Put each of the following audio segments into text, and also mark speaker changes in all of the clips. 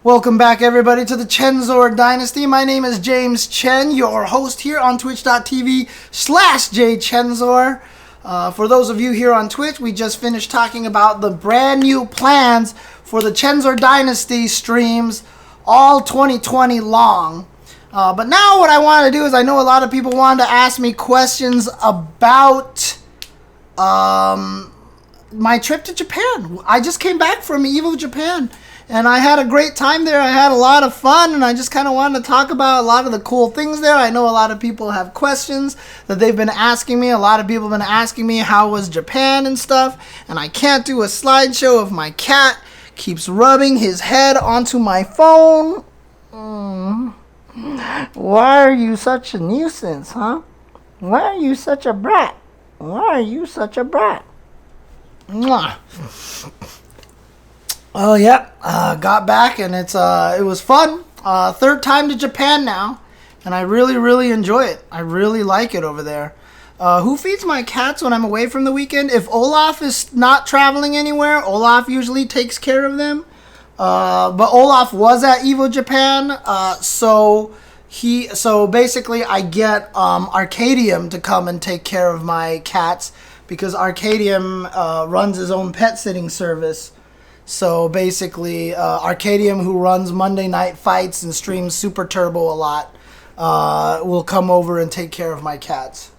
Speaker 1: Welcome back, everybody, to the Chensor Dynasty. My name is James Chen, your host here on twitch.tv/jchensor. For those of you here on Twitch, we just finished talking about the brand new plans for the Chensor Dynasty streams, all 2020 long. But now what I want to do is, I know a lot of people wanted to ask me questions about my trip to Japan. I just came back from Evo Japan. And I had a great time there. I had a lot of fun, and I just kind of wanted to talk about a lot of the cool things there. I know a lot of people have questions that they've been asking me. A lot of people have been asking me how was Japan and stuff. And I can't do a slideshow if my cat keeps rubbing his head onto my phone. Why are you such a nuisance, huh? Why are you such a brat? Why are you such a brat? Mwah. Oh, yeah, got back, and it was fun. Third time to Japan now, and I really enjoy it. I really like it over there. Who feeds my cats when I'm away from the weekend? If Olaf is not traveling anywhere, Olaf usually takes care of them. But Olaf was at Evo Japan, so basically I get Arcadium to come and take care of my cats, because Arcadium runs his own pet sitting service. So basically, Arcadium, who runs Monday Night Fights and streams Super Turbo a lot, will come over and take care of my cats.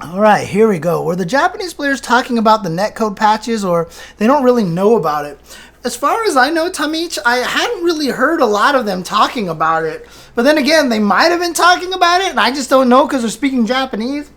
Speaker 1: Alright, here we go. Were the Japanese players talking about the netcode patches, or they don't really know about it? As far as I know, Tamich, I hadn't really heard a lot of them talking about it. But then again, they might have been talking about it, and I just don't know because they're speaking Japanese.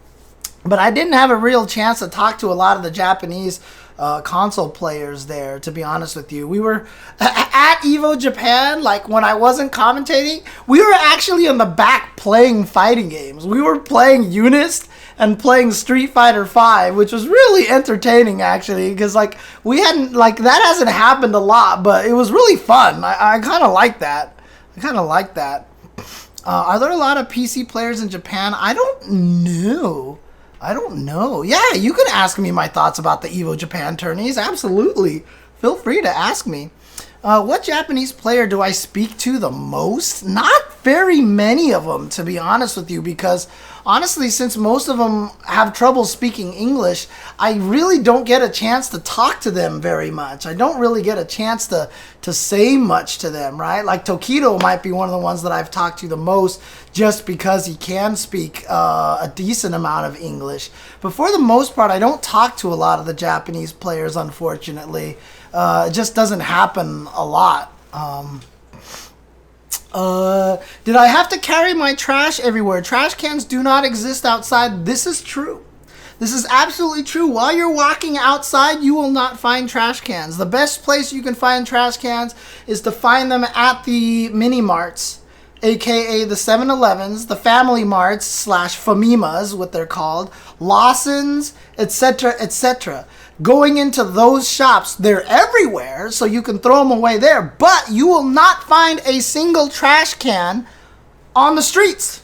Speaker 1: But I didn't have a real chance to talk to a lot of the Japanese console players there, to be honest with you. We were at Evo Japan, like when I wasn't commentating, we were actually in the back playing fighting games. We were playing Unist and playing Street Fighter V, which was really entertaining, actually, because like we hadn't, like, that hasn't happened a lot, but it was really fun. I kind of like that. Are there a lot of PC players in Japan? I don't know. Yeah, you can ask me my thoughts about the Evo Japan tourneys. Absolutely. Feel free to ask me. What Japanese player do I speak to the most? Not very many of them, to be honest with you, because honestly, since most of them have trouble speaking English, I really don't get a chance to talk to them very much. I don't really get a chance to say much to them, right? Like Tokido might be one of the ones that I've talked to the most, just because he can speak a decent amount of English. But for the most part, I don't talk to a lot of the Japanese players, unfortunately. It just doesn't happen a lot. Did I have to carry my trash everywhere? Trash cans do not exist outside. This is true. This is absolutely true. While you're walking outside, you will not find trash cans. The best place you can find trash cans is to find them at the mini marts, aka the 7-Elevens, the family marts / Famimas, what they're called, Lawson's, etc., etc. Going into those shops, they're everywhere, so you can throw them away there, but you will not find a single trash can on the streets.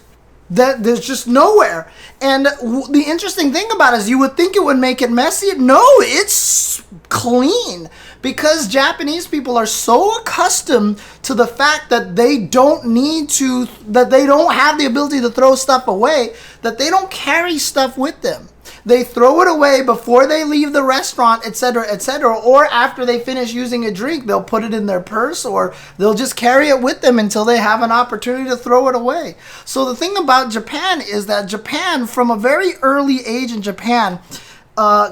Speaker 1: There's just nowhere. And the interesting thing about it is, you would think it would make it messy. No, it's clean, because Japanese people are so accustomed to the fact that they don't have the ability to throw stuff away, that they don't carry stuff with them. They throw it away before they leave the restaurant, etc., etc., or after they finish using a drink, they'll put it in their purse, or they'll just carry it with them until they have an opportunity to throw it away. So the thing about Japan is that Japan, from a very early age in Japan,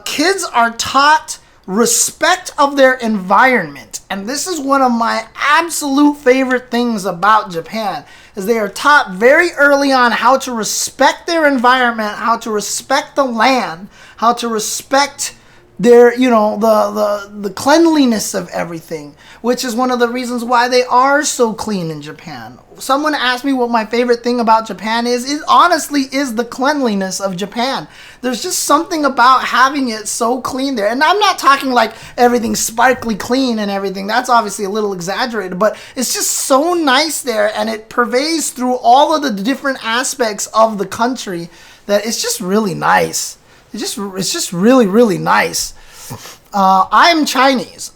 Speaker 1: kids are taught respect of their environment. And this is one of my absolute favorite things about Japan, is they are taught very early on how to respect their environment, how to respect the land, how to respect their, the cleanliness of everything, which is one of the reasons why they are so clean in Japan. Someone asked me what my favorite thing about Japan is. It honestly is the cleanliness of Japan. There's just something about having it so clean there. And I'm not talking like everything's sparkly clean and everything. That's obviously a little exaggerated, but it's just so nice there, and it pervades through all of the different aspects of the country that it's just really nice. It's just really nice. I am Chinese.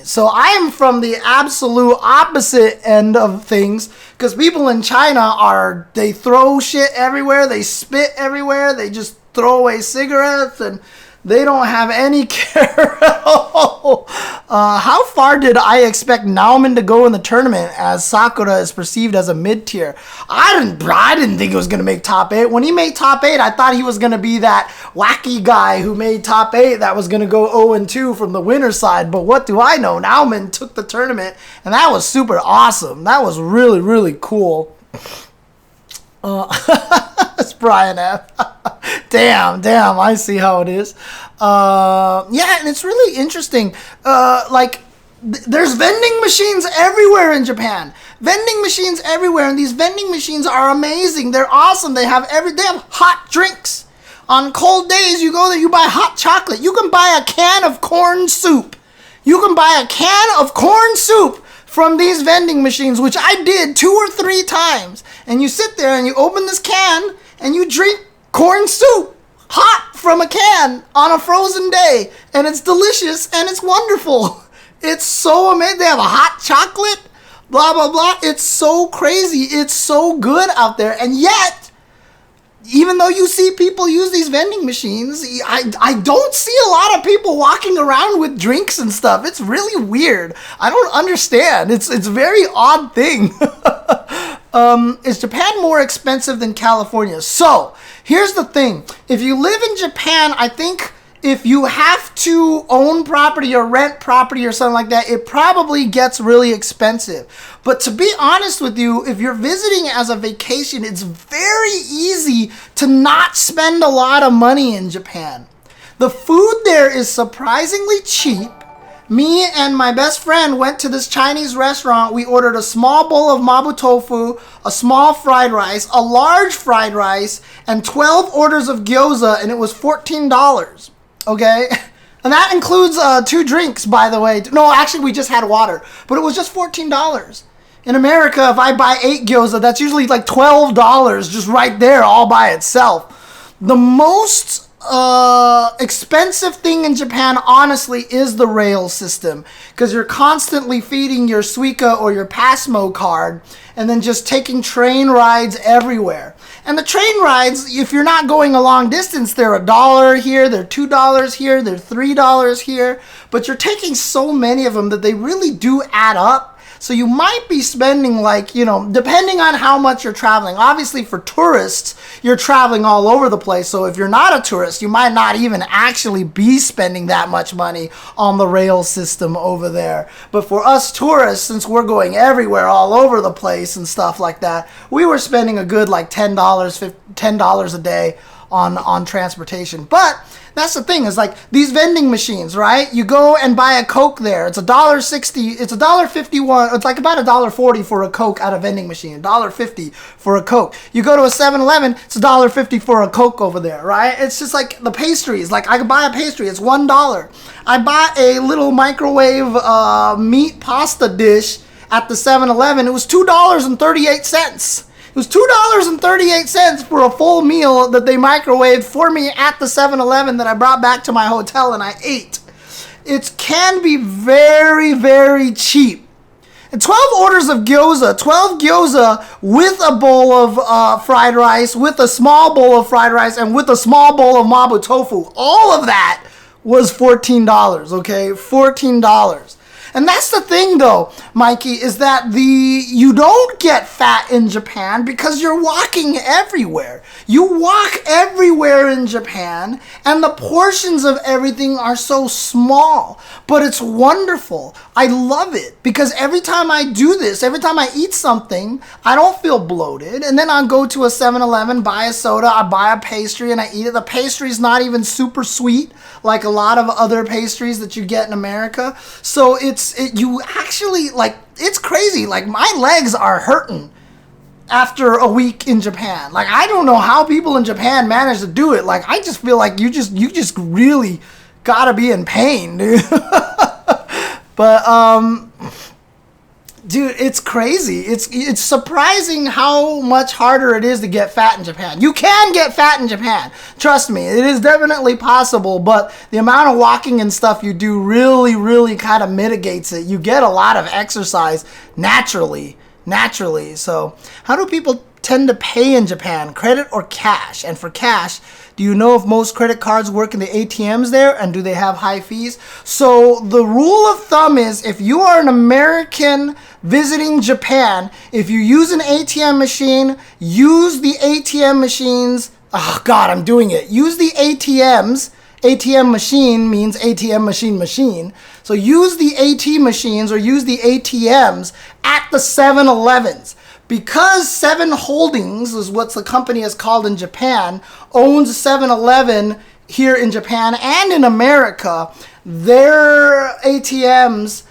Speaker 1: So I am from the absolute opposite end of things, because people in China they throw shit everywhere, they spit everywhere, they just throw away cigarettes, and they don't have any care at all. How far did I expect Nauman to go in the tournament, as Sakura is perceived as a mid-tier? I didn't think he was going to make top 8. When he made top 8, I thought he was going to be that wacky guy who made top 8 that was going to go 0-2 from the winner's side. But what do I know? Nauman took the tournament, and that was super awesome. That was really, really cool. It's Brian F. Damn, I see how it is. Yeah, and it's really interesting. There's vending machines everywhere in Japan. Vending machines everywhere, and these vending machines are amazing. They're awesome. They have hot drinks. On cold days, you go there, you buy hot chocolate. You can buy a can of corn soup. From these vending machines, which I did 2 or 3 times. And you sit there and you open this can and you drink corn soup hot from a can on a frozen day. And it's delicious and it's wonderful. It's so amazing. They have a hot chocolate, blah, blah, blah. It's so crazy. It's so good out there. And yet, even though you see people use these vending machines, I don't see a lot of people walking around with drinks and stuff. It's really weird. I don't understand. It's a very odd thing. Is Japan more expensive than California? So, here's the thing. If you live in Japan, I think if you have to own property or rent property or something like that, it probably gets really expensive. But to be honest with you, if you're visiting as a vacation, it's very easy to not spend a lot of money in Japan. The food there is surprisingly cheap. Me and my best friend went to this Chinese restaurant. We ordered a small bowl of mabu tofu, a small fried rice, a large fried rice, and 12 orders of gyoza, and it was $14. Okay? And that includes 2 drinks, by the way. No, actually, we just had water. But it was just $14. In America, if I buy 8 gyoza, that's usually like $12 just right there all by itself. The most expensive thing in Japan, honestly, is the rail system, because you're constantly feeding your Suica or your Passmo card and then just taking train rides everywhere. And the train rides, if you're not going a long distance, they're $1 here, they're $2 here, they're $3 here, but you're taking so many of them that they really do add up. So you might be spending depending on how much you're traveling. Obviously for tourists, you're traveling all over the place. So if you're not a tourist, you might not even actually be spending that much money on the rail system over there. But for us tourists, since we're going everywhere, all over the place and stuff like that, we were spending a good like $10 a day on transportation. But that's the thing, is like these vending machines, right? You go and buy a Coke there. It's $1.60. It's $1.51. It's like about $1.40 for a Coke at a vending machine. $1.50 for a Coke. You go to a 7-Eleven, it's $1.50 for a Coke over there, right? It's just like the pastries. Like I could buy a pastry. It's $1. I bought a little microwave meat pasta dish at the 7-Eleven. It was $2.38. It was $2.38 for a full meal that they microwaved for me at the 7-Eleven that I brought back to my hotel and I ate. It can be very, very cheap. And 12 orders of gyoza, 12 gyoza with a bowl of fried rice, with a small bowl of fried rice, and with a small bowl of mabu tofu. All of that was $14, okay? $14. And that's the thing, though, Mikey, is that you don't get fat in Japan because you're walking everywhere. You walk everywhere in Japan, and the portions of everything are so small. But it's wonderful. I love it because every time I do this, every time I eat something, I don't feel bloated. And then I'll go to a 7-Eleven, buy a soda, I buy a pastry, and I eat it. The pastry's not even super sweet like a lot of other pastries that you get in America. So you actually, like, it's crazy. Like, my legs are hurting after a week in Japan. Like, I don't know how people in Japan manage to do it. Like, I just feel like you just really gotta be in pain, dude. But Dude, it's crazy. It's surprising how much harder it is to get fat in Japan. You can get fat in Japan. Trust me, it is definitely possible, but the amount of walking and stuff you do really kind of mitigates it. You get a lot of exercise naturally. So, how do people tend to pay in Japan? Credit or cash? And for cash, do you know if most credit cards work in the ATMs there, and do they have high fees? So the rule of thumb is, if you are an American visiting Japan, if you use an ATM machine, use the ATM machines. Oh God, I'm doing it. Use the ATMs. ATM machine means ATM machine. So use the AT machines or use the ATMs at the 7-Elevens. Because 7 Holdings is what the company is called in Japan, owns 7-Eleven here in Japan and in America, their ATMs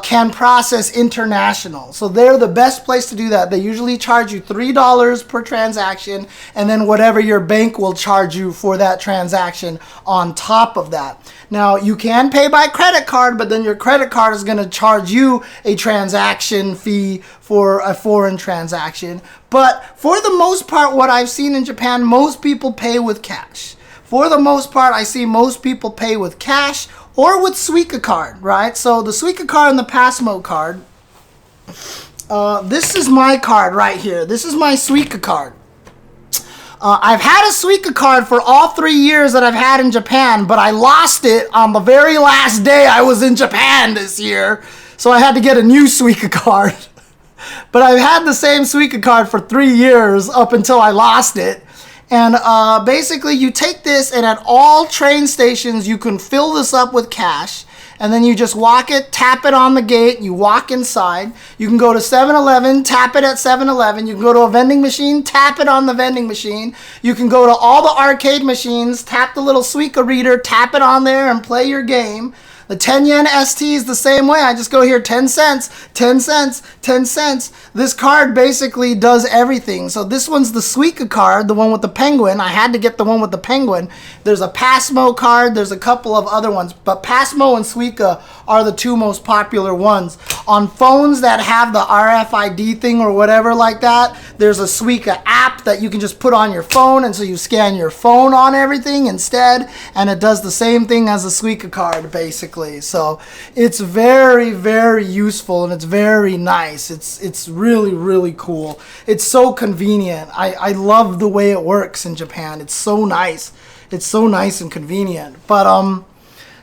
Speaker 1: can process international. So they're the best place to do that. They usually charge you $3 per transaction, and then whatever your bank will charge you for that transaction on top of that. Now, you can pay by credit card, but then your credit card is going to charge you a transaction fee for a foreign transaction. But for the most part, what I've seen in Japan, most people pay with cash. For the most part, I see most people pay with cash or with Suica card, right? So the Suica card and the Passmo card. This is my card right here. This is my Suica card. I've had a Suica card for all 3 years that I've had in Japan, but I lost it on the very last day I was in Japan this year. So I had to get a new Suica card. But I've had the same Suica card for 3 years up until I lost it. And basically you take this, and at all train stations you can fill this up with cash, and then you just walk it, tap it on the gate, you walk inside. You can go to 7-Eleven, tap it at 7-Eleven. You can go to a vending machine, tap it on the vending machine. You can go to all the arcade machines, tap the little Suica reader, tap it on there, and play your game. The 10 yen ST is the same way. I just go here, 10 cents, 10 cents, 10 cents. This card basically does everything. So this one's the Suica card, the one with the penguin. I had to get the one with the penguin. There's a Passmo card. There's a couple of other ones. But Passmo and Suica are the 2 most popular ones. On phones that have the RFID thing or whatever like that, there's a Suica app that you can just put on your phone, and so you scan your phone on everything instead, and it does the same thing as a Suica card, basically. So it's very useful, and it's very nice. It's really cool. It's so convenient. I love the way it works in Japan. It's so nice. It's so nice and convenient. But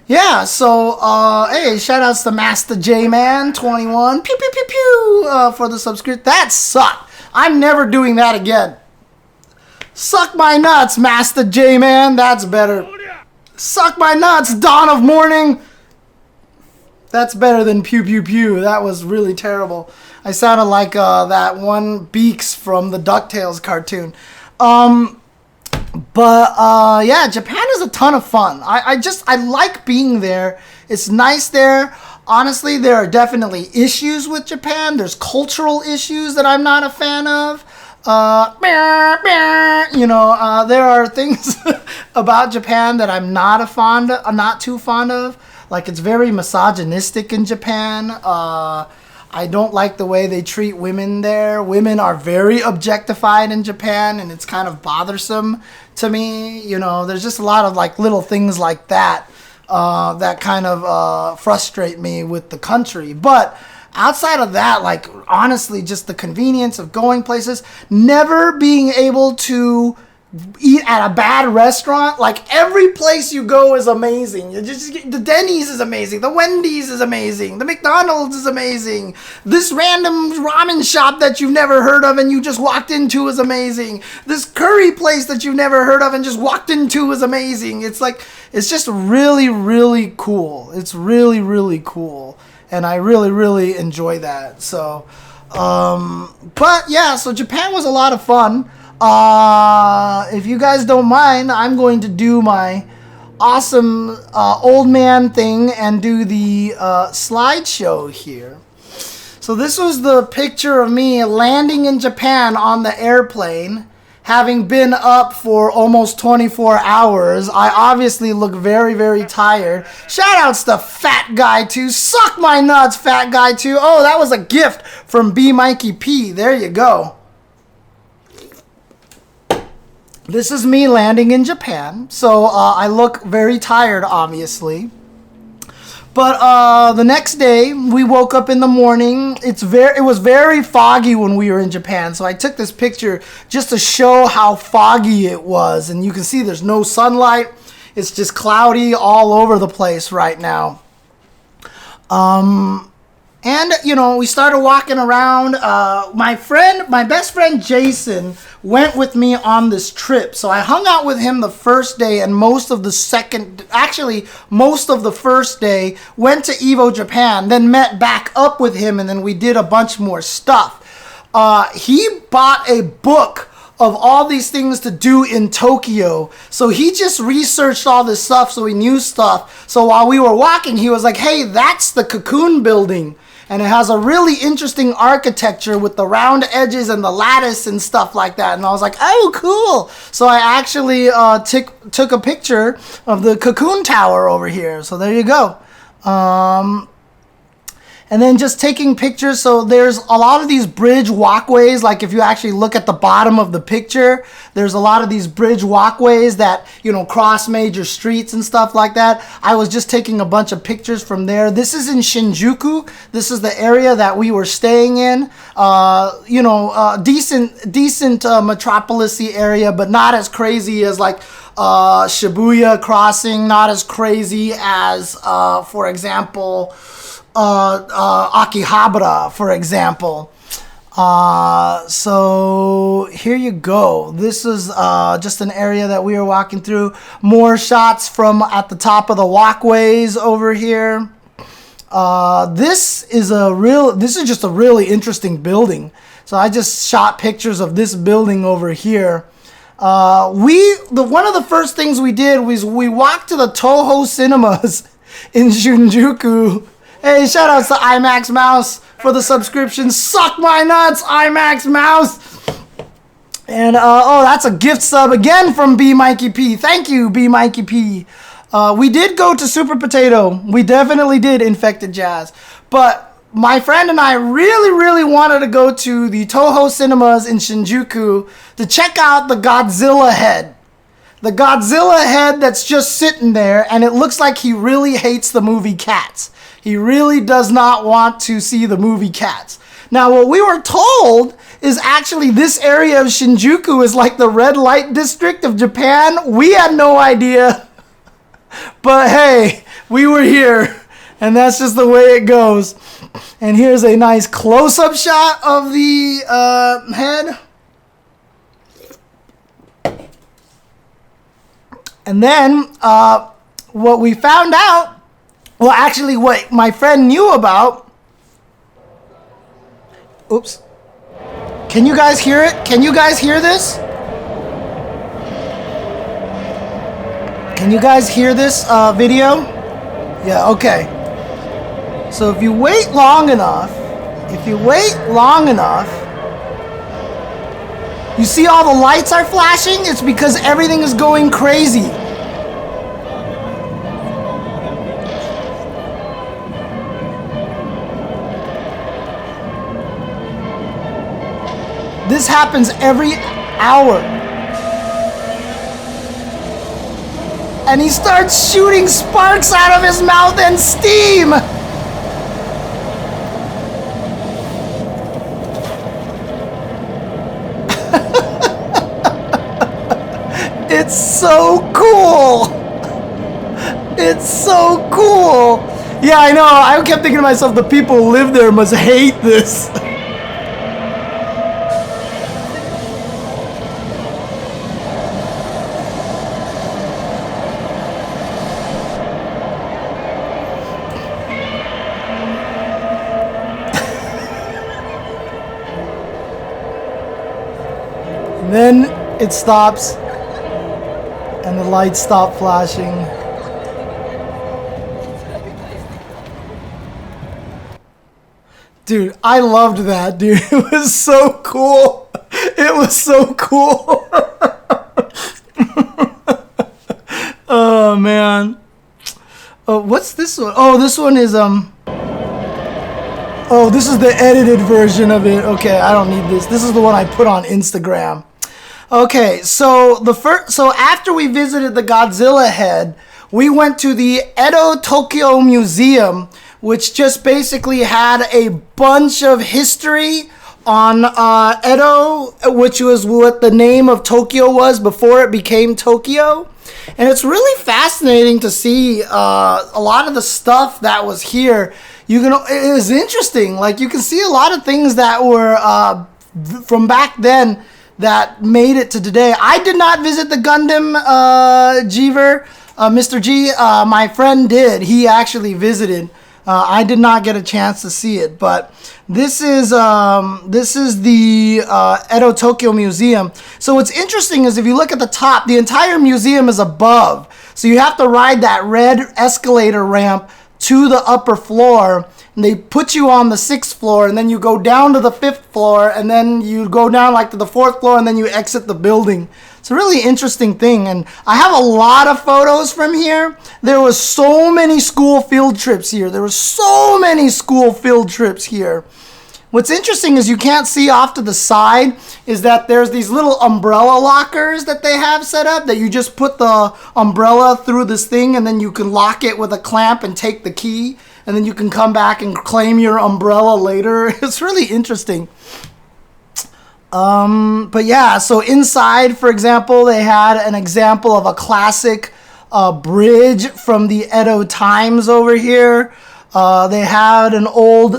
Speaker 1: yeah, so hey, shout outs to Master J-Man 21 pew pew pew pew for the subscription. That sucked. I'm never doing that again. Suck my nuts, Master J-Man. That's better. Suck my nuts, Dawn of Morning. That's better than pew pew pew. That was really terrible. I sounded like that one Beaks from the DuckTales cartoon. But yeah, Japan is a ton of fun. I like being there. It's nice there. Honestly, there are definitely issues with Japan. There's cultural issues that I'm not a fan of. You know, there are things about Japan that I'm not too fond of. Like, it's very misogynistic in Japan. I don't like the way they treat women there. Women are very objectified in Japan, and it's kind of bothersome to me. You know, there's just a lot of like little things like that that kind of frustrate me with the country. But outside of that, like, honestly, just the convenience of going places, never being able to eat at a bad restaurant. Like, every place you go is amazing. The Denny's is amazing. The Wendy's is amazing. The McDonald's is amazing. This random ramen shop that you've never heard of and you just walked into is amazing. This curry place that you've never heard of and just walked into is amazing. It's like, it's just really cool. It's really cool. And I really enjoy that. So, but yeah, so Japan was a lot of fun. If you guys don't mind, I'm going to do my awesome old man thing and do the slideshow here. So this was the picture of me landing in Japan on the airplane. having been up for almost 24 hours, I obviously look very, very tired. Shout outs to Fat Guy 2. Suck my nuts, Fat Guy 2. Oh, that was a gift from B Mikey P. There you go. This is me landing in Japan. So I look very tired, obviously. But the next day, we woke up in the morning. It was very foggy when we were in Japan. So I took this picture just to show how foggy it was. And you can see there's no sunlight. It's just cloudy all over the place right now. And, you know, we started walking around. My best friend Jason went with me on this trip. So I hung out with him the first day and most of the first day, went to Evo Japan, then met back up with him, and then we did a bunch more stuff. He bought a book of all these things to do in Tokyo. So he just researched all this stuff, so he knew stuff. So while we were walking, he was like, hey, that's the Cocoon Building. And it has a really interesting architecture with the round edges and the lattice and stuff like that. And I was like, oh, cool. So I actually took a picture of the Cocoon Tower over here. So there you go. And then just taking pictures. So there's a lot of these bridge walkways. Like if you actually look at the bottom of the picture, there's a lot of these bridge walkways that, you know, cross major streets and stuff like that. I was just taking a bunch of pictures from there. This is in Shinjuku. This is the area that we were staying in. You know, decent metropolis-y area, but not as crazy as like Shibuya Crossing. Not as crazy as, for example, Akihabara, for example. So here you go. This is just an area that we were walking through. More shots from at the top of the walkways over here. This is just a really interesting building. So I just shot pictures of this building over here. One of the first things we did was we walked to the Toho cinemas in Shinjuku. Hey, shout outs to IMAX Mouse for the subscription. Suck my nuts, IMAX Mouse. And, oh, that's a gift sub again from B Mikey P. Thank you, B Mikey P. We did go to Super Potato. We definitely did, Infected Jazz. But my friend and I really, really wanted to go to the Toho cinemas in Shinjuku to check out the Godzilla head. The Godzilla head that's just sitting there, and it looks like he really hates the movie Cats. He really does not want to see the movie Cats. Now, what we were told is actually this area of Shinjuku is like the red light district of Japan. We had no idea. But hey, we were here, and that's just the way it goes. And here's a nice close-up shot of the head. And then what we found out, well, actually, what my friend knew about. Oops. Can you guys hear it? Can you guys hear this? Can you guys hear this video? Yeah, okay. So if you wait long enough, you see all the lights are flashing? It's because everything is going crazy. This happens every hour. And he starts shooting sparks out of his mouth and steam. It's so cool. It's so cool. Yeah, I know. I kept thinking to myself, the people who live there must hate this. And then it stops and the lights stop flashing. Dude, I loved that, dude. It was so cool. It was so cool. Oh, what's this one? Oh, this one is Oh, this is the edited version of it. Okay, I don't need this. This is the one I put on Instagram. Okay, so so after we visited the Godzilla head, we went to the Edo Tokyo Museum, which just basically had a bunch of history on Edo, which was what the name of Tokyo was before it became Tokyo. And it's really fascinating to see a lot of the stuff that was here. It was interesting. Like, you can see a lot of things that were from back then that made it to today. I did not visit the Gundam Jeever. Mr. G, my friend did. He actually visited. I did not get a chance to see it, but this is the Edo Tokyo Museum. So what's interesting is if you look at the top, the entire museum is above. So you have to ride that red escalator ramp to the upper floor, and they put you on the 6th floor, and then you go down to the 5th floor, and then you go down like to the 4th floor, and then you exit the building. It's a really interesting thing, and I have a lot of photos from here. There was so many school field trips here. What's interesting is you can't see off to the side is that there's these little umbrella lockers that they have set up that you just put the umbrella through this thing and then you can lock it with a clamp and take the key and then you can come back and claim your umbrella later. It's really interesting. But yeah, so inside, for example, they had an example of a classic bridge from the Edo Times over here. They had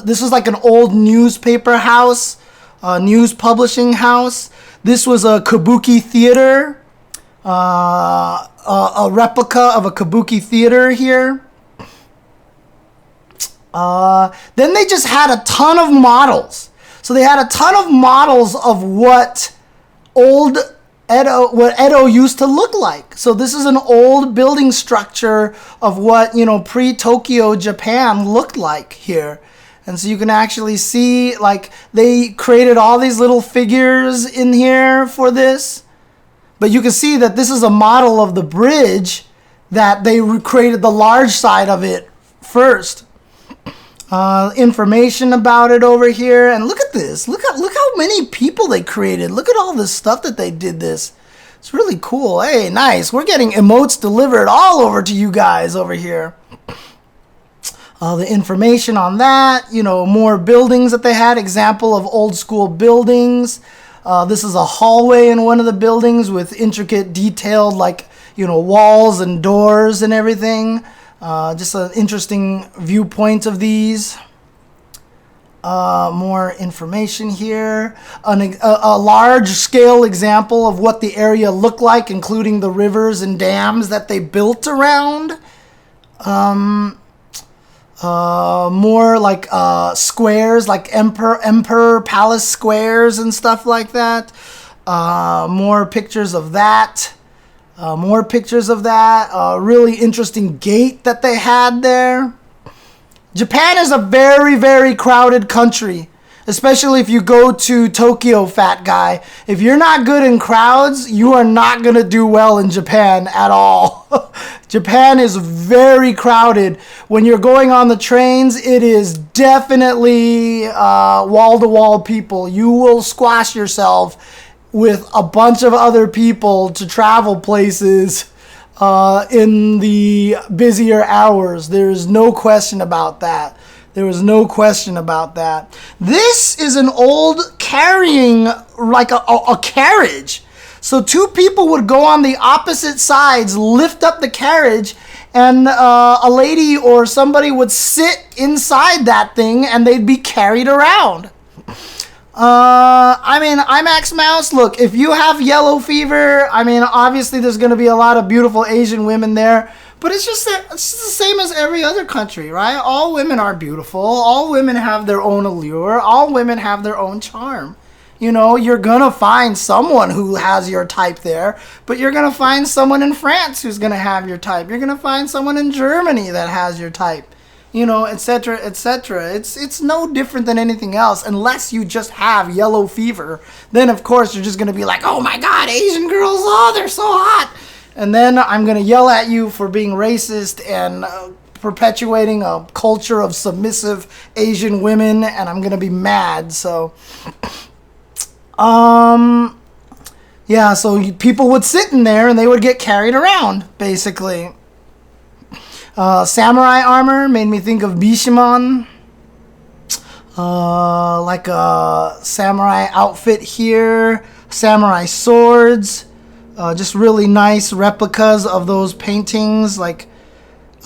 Speaker 1: this was like an old newspaper house, news publishing house. This was a kabuki theater, a replica of a kabuki theater here. Then they just had a ton of models. So they had a ton of models of what Edo used to look like. So this is an old building structure of what, pre-Tokyo Japan looked like here. And so you can actually see, like, they created all these little figures in here for this. But you can see that this is a model of the bridge that they created the large side of it first. Information about it over here, and look at this. Look how many people they created. Look at all this stuff that they did this. It's really cool. Hey, nice. We're getting emotes delivered all over to you guys over here. The information on that, more buildings that they had. Example of old school buildings. This is a hallway in one of the buildings with intricate, detailed, walls and doors and everything. Just an interesting viewpoint of these. More information here. A large-scale example of what the area looked like, including the rivers and dams that they built around. More like squares, like Emperor Palace squares and stuff like that. More pictures of that. Really interesting gate that they had there. Japan is a very, very crowded country, especially if you go to Tokyo, fat guy. If you're not good in crowds, you are not going to do well in Japan at all. Japan is very crowded. When you're going on the trains, it is definitely wall-to-wall people. You will squash yourself with a bunch of other people to travel places in the busier hours. There's no question about that. This is an old carrying, like a carriage. So two people would go on the opposite sides, lift up the carriage, and a lady or somebody would sit inside that thing and they'd be carried around. IMAX Mouse, look, if you have yellow fever, obviously there's going to be a lot of beautiful Asian women there, but it's just the same as every other country, right? All women are beautiful. All women have their own allure. All women have their own charm. You're going to find someone who has your type there, but you're going to find someone in France who's going to have your type. You're going to find someone in Germany that has your type. Etc., etc. It's no different than anything else, unless you just have yellow fever. Then, of course, you're just going to be like, oh my God, Asian girls, oh, they're so hot. And then I'm going to yell at you for being racist and perpetuating a culture of submissive Asian women, and I'm gonna be mad. So, yeah. So people would sit in there and they would get carried around, basically. Samurai armor made me think of Bishamon. Like a samurai outfit here, samurai swords, just really nice replicas of those paintings, like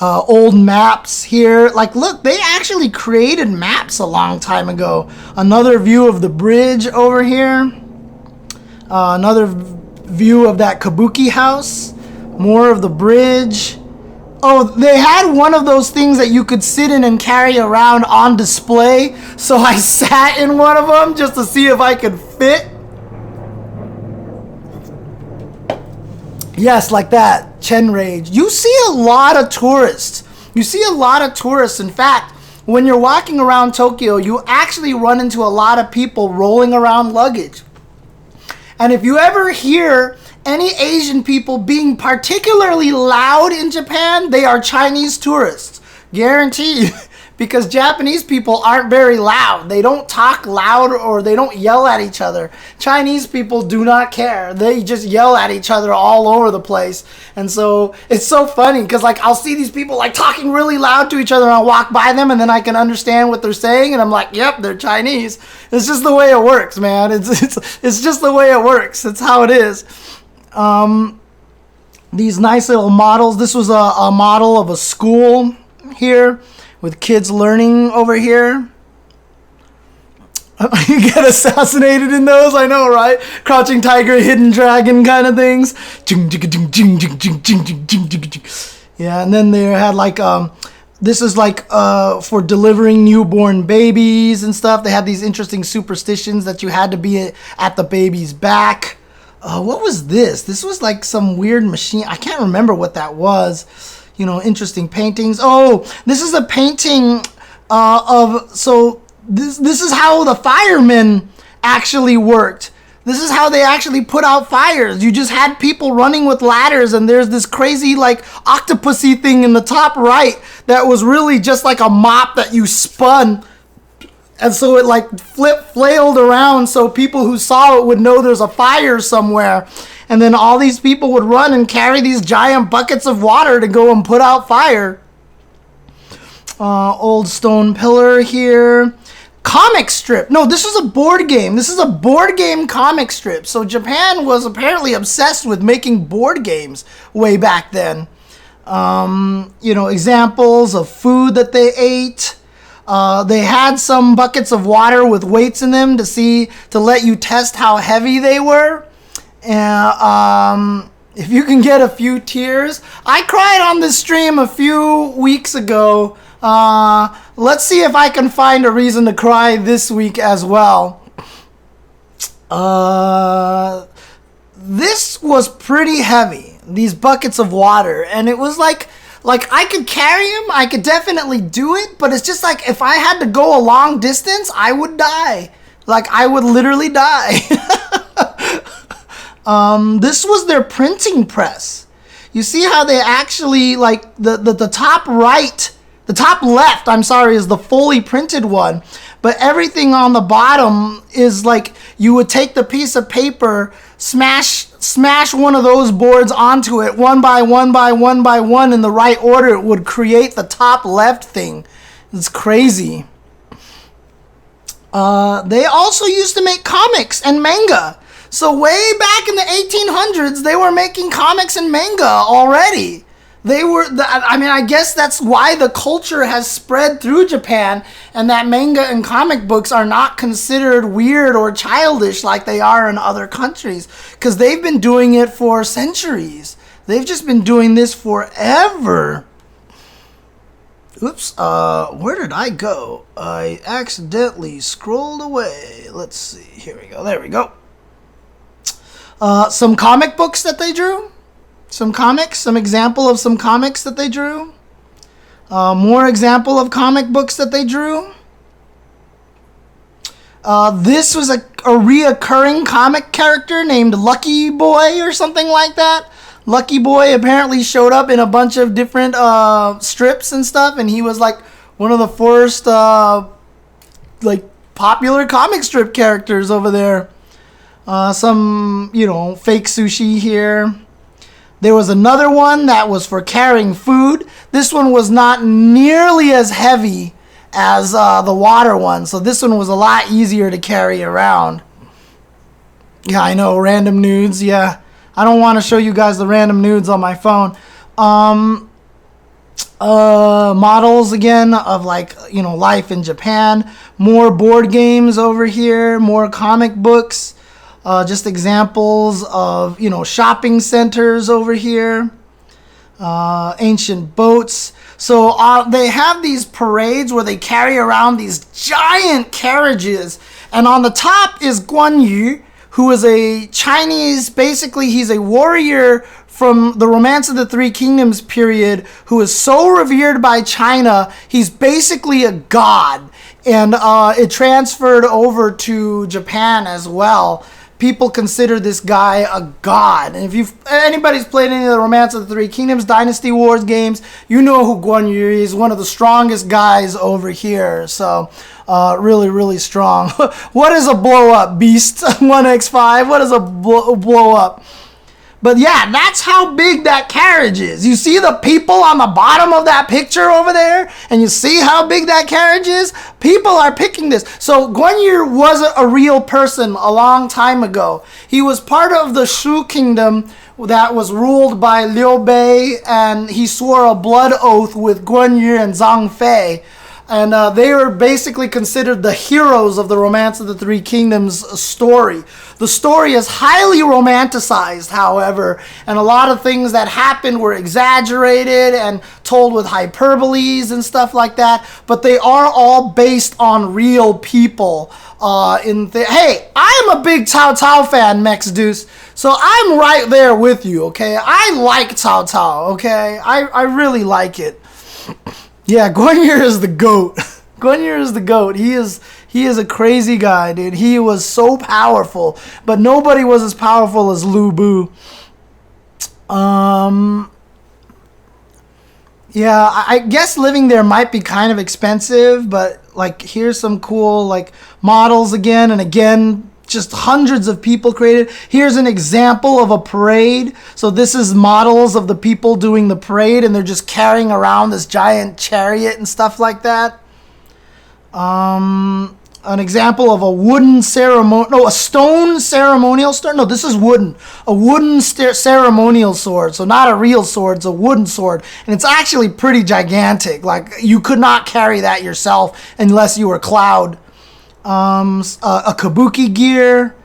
Speaker 1: old maps here. Like, look, they actually created maps a long time ago. Another view of the bridge over here. Another view of that Kabuki house. More of the bridge. Oh, they had one of those things that you could sit in and carry around on display. So I sat in one of them just to see if I could fit. Yes, like that. Chen Rage. You see a lot of tourists. You see a lot of tourists. In fact, when you're walking around Tokyo, you actually run into a lot of people rolling around luggage. And if you ever hear any Asian people being particularly loud in Japan, they are Chinese tourists. Guarantee you. Because Japanese people aren't very loud. They don't talk loud or they don't yell at each other. Chinese people do not care. They just yell at each other all over the place. And so it's so funny because like I'll see these people like talking really loud to each other and I'll walk by them and then I can understand what they're saying and I'm like, yep, they're Chinese. It's just the way it works, man. It's just the way it works. It's how it is. These nice little models. This was a model of a school here with kids learning over here. You get assassinated in those, I know, right? Crouching Tiger, Hidden Dragon kind of things. Yeah, and then they had like, this is like for delivering newborn babies and stuff. They had these interesting superstitions that you had to be at the baby's back. What was this? This was like some weird machine. I can't remember what that was. You know, interesting paintings. Oh, this is a painting so this is how the firemen actually worked. This is how they actually put out fires. You just had people running with ladders and there's this crazy like octopusy thing in the top right that was really just like a mop that you spun. And so it like flailed around so people who saw it would know there's a fire somewhere. And then all these people would run and carry these giant buckets of water to go and put out fire. Old stone pillar here. Comic strip. No, this is a board game. This is a board game comic strip. So Japan was apparently obsessed with making board games way back then. You know, examples of food that they ate. They had some buckets of water with weights in them to let you test how heavy they were. And if you can get a few tears. I cried on this stream a few weeks ago. Let's see if I can find a reason to cry this week as well. This was pretty heavy, these buckets of water. And it was like I could carry them. I could definitely do it. But it's just like if I had to go a long distance, I would die. Like I would literally die. This was their printing press. You see how they actually, like, the top right, the top left, I'm sorry, is the fully printed one. But everything on the bottom is like, you would take the piece of paper, smash one of those boards onto it, one by one by one by one in the right order. It would create the top left thing. It's crazy. They also used to make comics and manga. So way back in the 1800s, they were making comics and manga already. I guess that's why the culture has spread through Japan and that manga and comic books are not considered weird or childish like they are in other countries. Because they've been doing it for centuries. They've just been doing this forever. Oops, where did I go? I accidentally scrolled away. Let's see, here we go, there we go. Some comic books that they drew. Some comics. Some example of some comics that they drew. More example of comic books that they drew. This was a reoccurring comic character named Lucky Boy or something like that. Lucky Boy apparently showed up in a bunch of different strips and stuff, and he was like one of the first like popular comic strip characters over there. Some, you know, fake sushi here. There was another one that was for carrying food. This one was not nearly as heavy as the water one, so this one was a lot easier to carry around. Yeah, I know, random nudes, yeah. I don't want to show you guys the random nudes on my phone. Models again of, like, you know, life in Japan. More board games over here, more comic books. Just examples of, you know, shopping centers over here. Ancient boats. So they have these parades where they carry around these giant carriages. And on the top is Guan Yu, who is a Chinese, basically he's a warrior from the Romance of the Three Kingdoms period, who is so revered by China, he's basically a god. And it transferred over to Japan as well. People consider this guy a god. And if anybody's played any of the Romance of the Three Kingdoms, Dynasty Wars games, you know who Guan Yu is. One of the strongest guys over here. So, really, really strong. What is a blow-up, Beast 1x5? What is a blow-up? But yeah, that's how big that carriage is. You see the people on the bottom of that picture over there? And you see how big that carriage is? People are picking this. So Guan Yu was a real person a long time ago. He was part of the Shu kingdom that was ruled by Liu Bei, and he swore a blood oath with Guan Yu and Zhang Fei. And they were basically considered the heroes of the Romance of the Three Kingdoms story. The story is highly romanticized, however, and a lot of things that happened were exaggerated and told with hyperboles and stuff like that. But they are all based on real people. Hey, I'm a big Cao Cao fan, Mex Deuce, so I'm right there with you, okay? I like Cao Cao, okay? I really like it. Yeah, Guan Yu is the GOAT. Guan Yu is the GOAT. He is a crazy guy, dude. He was so powerful, but nobody was as powerful as Lu Bu. Yeah, I guess living there might be kind of expensive, but like here's some cool like models again and again. Just hundreds of people created. Here's an example of a parade. So this is models of the people doing the parade, and they're just carrying around this giant chariot and stuff like that. An example of a wooden a stone ceremonial sword. No, this is wooden. A wooden ceremonial sword. So not a real sword, it's a wooden sword. And it's actually pretty gigantic. Like, you could not carry that yourself unless you were Cloud. A kabuki gear,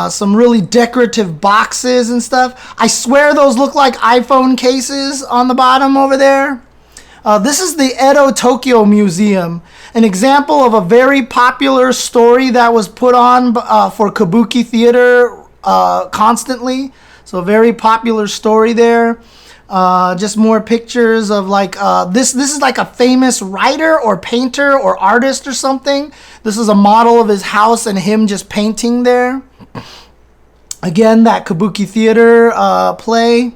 Speaker 1: some really decorative boxes and stuff. I swear those look like iPhone cases on the bottom over there. This is the Edo Tokyo Museum, an example of a very popular story that was put on for kabuki theater constantly. So a very popular story there. Just more pictures of like this is like a famous writer or painter or artist or something. This is a model of his house and him just painting there. Again, that kabuki theater play.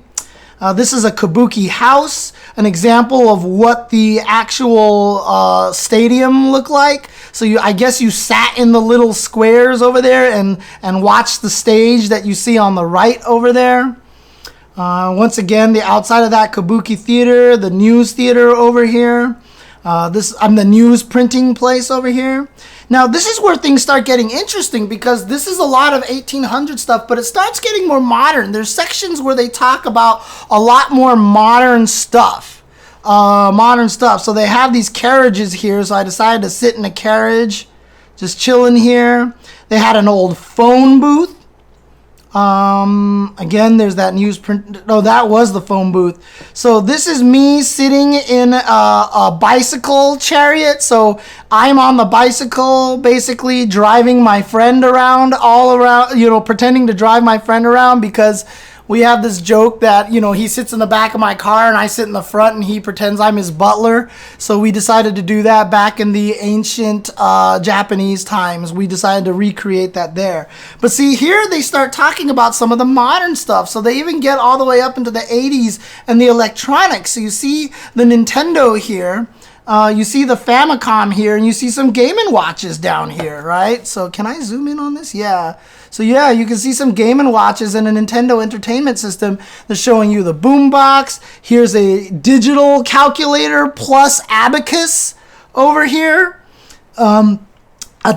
Speaker 1: This is a kabuki house, an example of what the actual stadium looked like. So I guess you sat in the little squares over there and watched the stage that you see on the right over there. Once again, the outside of that kabuki theater, the news theater over here. I'm the news printing place over here. Now, this is where things start getting interesting because this is a lot of 1800 stuff, but it starts getting more modern. There's sections where they talk about a lot more modern stuff. So they have these carriages here, so I decided to sit in a carriage, just chilling here. They had an old phone booth. Again, there's that newsprint. No, that was the phone booth. So this is me sitting in a bicycle chariot. So I'm on the bicycle, basically driving my friend around, all around, pretending to drive my friend around because We have this joke that, you know, he sits in the back of my car and I sit in the front and he pretends I'm his butler. So we decided to do that back in the ancient Japanese times. We decided to recreate that there. But see, here they start talking about some of the modern stuff. So they even get all the way up into the 80s and the electronics. So you see the Nintendo here. You see the Famicom here, and you see some Game & Watches down here, right? So can I zoom in on this? Yeah. So yeah, you can see some Game & Watches and a Nintendo Entertainment System. They're showing you the boombox. Here's a digital calculator plus abacus over here. A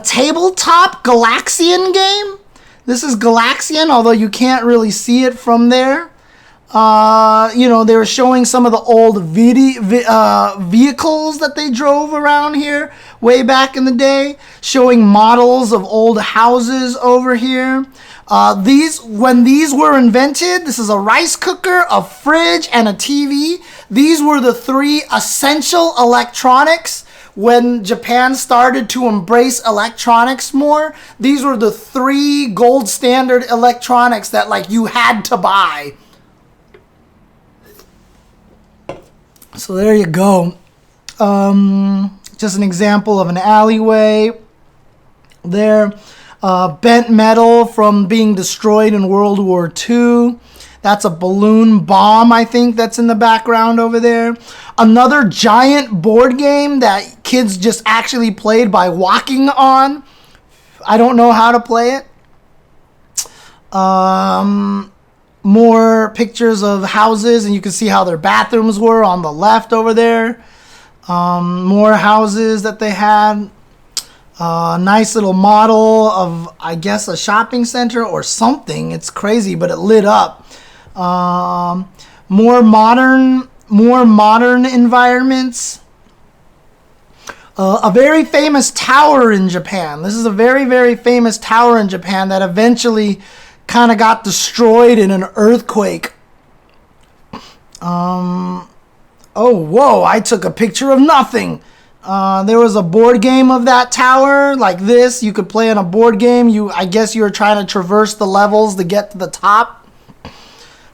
Speaker 1: tabletop Galaxian game. This is Galaxian, although you can't really see it from there. You know, they were showing some of the old vehicles that they drove around here way back in the day, showing models of old houses over here. When these were invented, this is a rice cooker, a fridge, and a TV. These were the 3 essential electronics. When Japan started to embrace electronics more, these were the 3 gold standard electronics that, like, you had to buy. So there you go. Just an example of an alleyway there. Bent metal from being destroyed in World War II. That's a balloon bomb, I think, that's in the background over there. Another giant board game that kids just actually played by walking on. I don't know how to play it. More pictures of houses, and you can see how their bathrooms were on the left over there. More houses that they had. Nice little model of, I guess, a shopping center or something. It's crazy, but it lit up. More modern environments. A very famous tower in Japan. This is a very, very famous tower in Japan that eventually kind of got destroyed in an earthquake. Oh, whoa, I took a picture of nothing. There was a board game of that tower like this. You could play in a board game. I guess you were trying to traverse the levels to get to the top.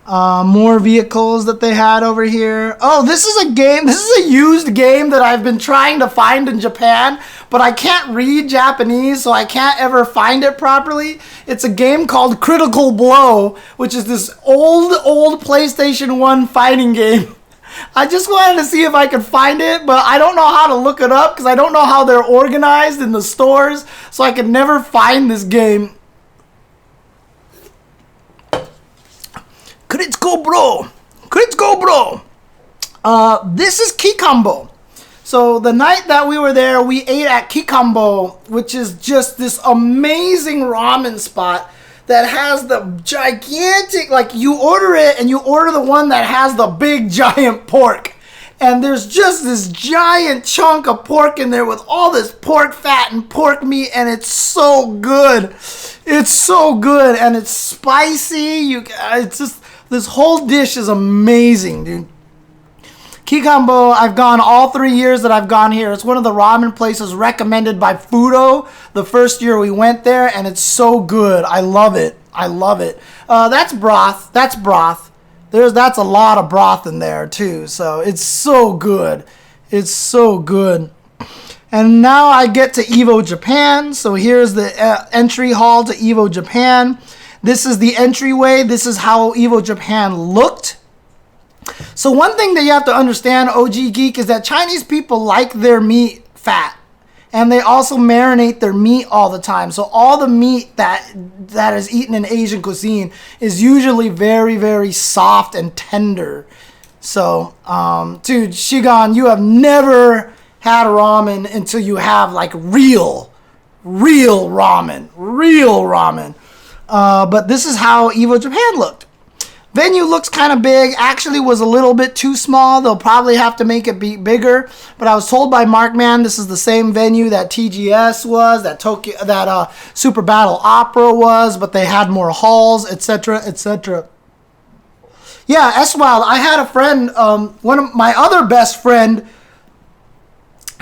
Speaker 1: More vehicles that they had over here. Oh, this is a game. This is a used game that I've been trying to find in Japan, but I can't read Japanese, so I can't ever find it properly. It's a game called Critical Blow, which is this old PlayStation 1 fighting game. I just wanted to see if I could find it, but I don't know how to look it up because I don't know how they're organized in the stores, so I could never find this game. Critical Bro. This is Kikambo. So the night that we were there, we ate at Kikambo, which is just this amazing ramen spot that has the gigantic, like, you order it and you order the one that has the big giant pork. And there's just this giant chunk of pork in there with all this pork fat and pork meat, and it's so good. It's so good, and it's spicy. It's just, this whole dish is amazing, dude. Kikambo, I've gone all 3 years that I've gone here. It's one of the ramen places recommended by Fudo the first year we went there, and it's so good. I love it. That's broth. That's a lot of broth in there too. So it's so good. And now I get to Evo Japan. So here's the entry hall to Evo Japan. This is the entryway. This is how Evo Japan looked. So one thing that you have to understand, OG Geek, is that Chinese people like their meat fat. And they also marinate their meat all the time. So all the meat that is eaten in Asian cuisine is usually very, very soft and tender. So, dude, Shigon, you have never had ramen until you have, like, real ramen. But this is how Evo Japan looked. Venue looks kind of big. Actually was a little bit too small. They'll probably have to make it be bigger. But I was told by Markman this is the same venue that TGS was, that Super Battle Opera was, but they had more halls, etc., etc. Yeah, S-Wild, I had a friend, one of my other best friend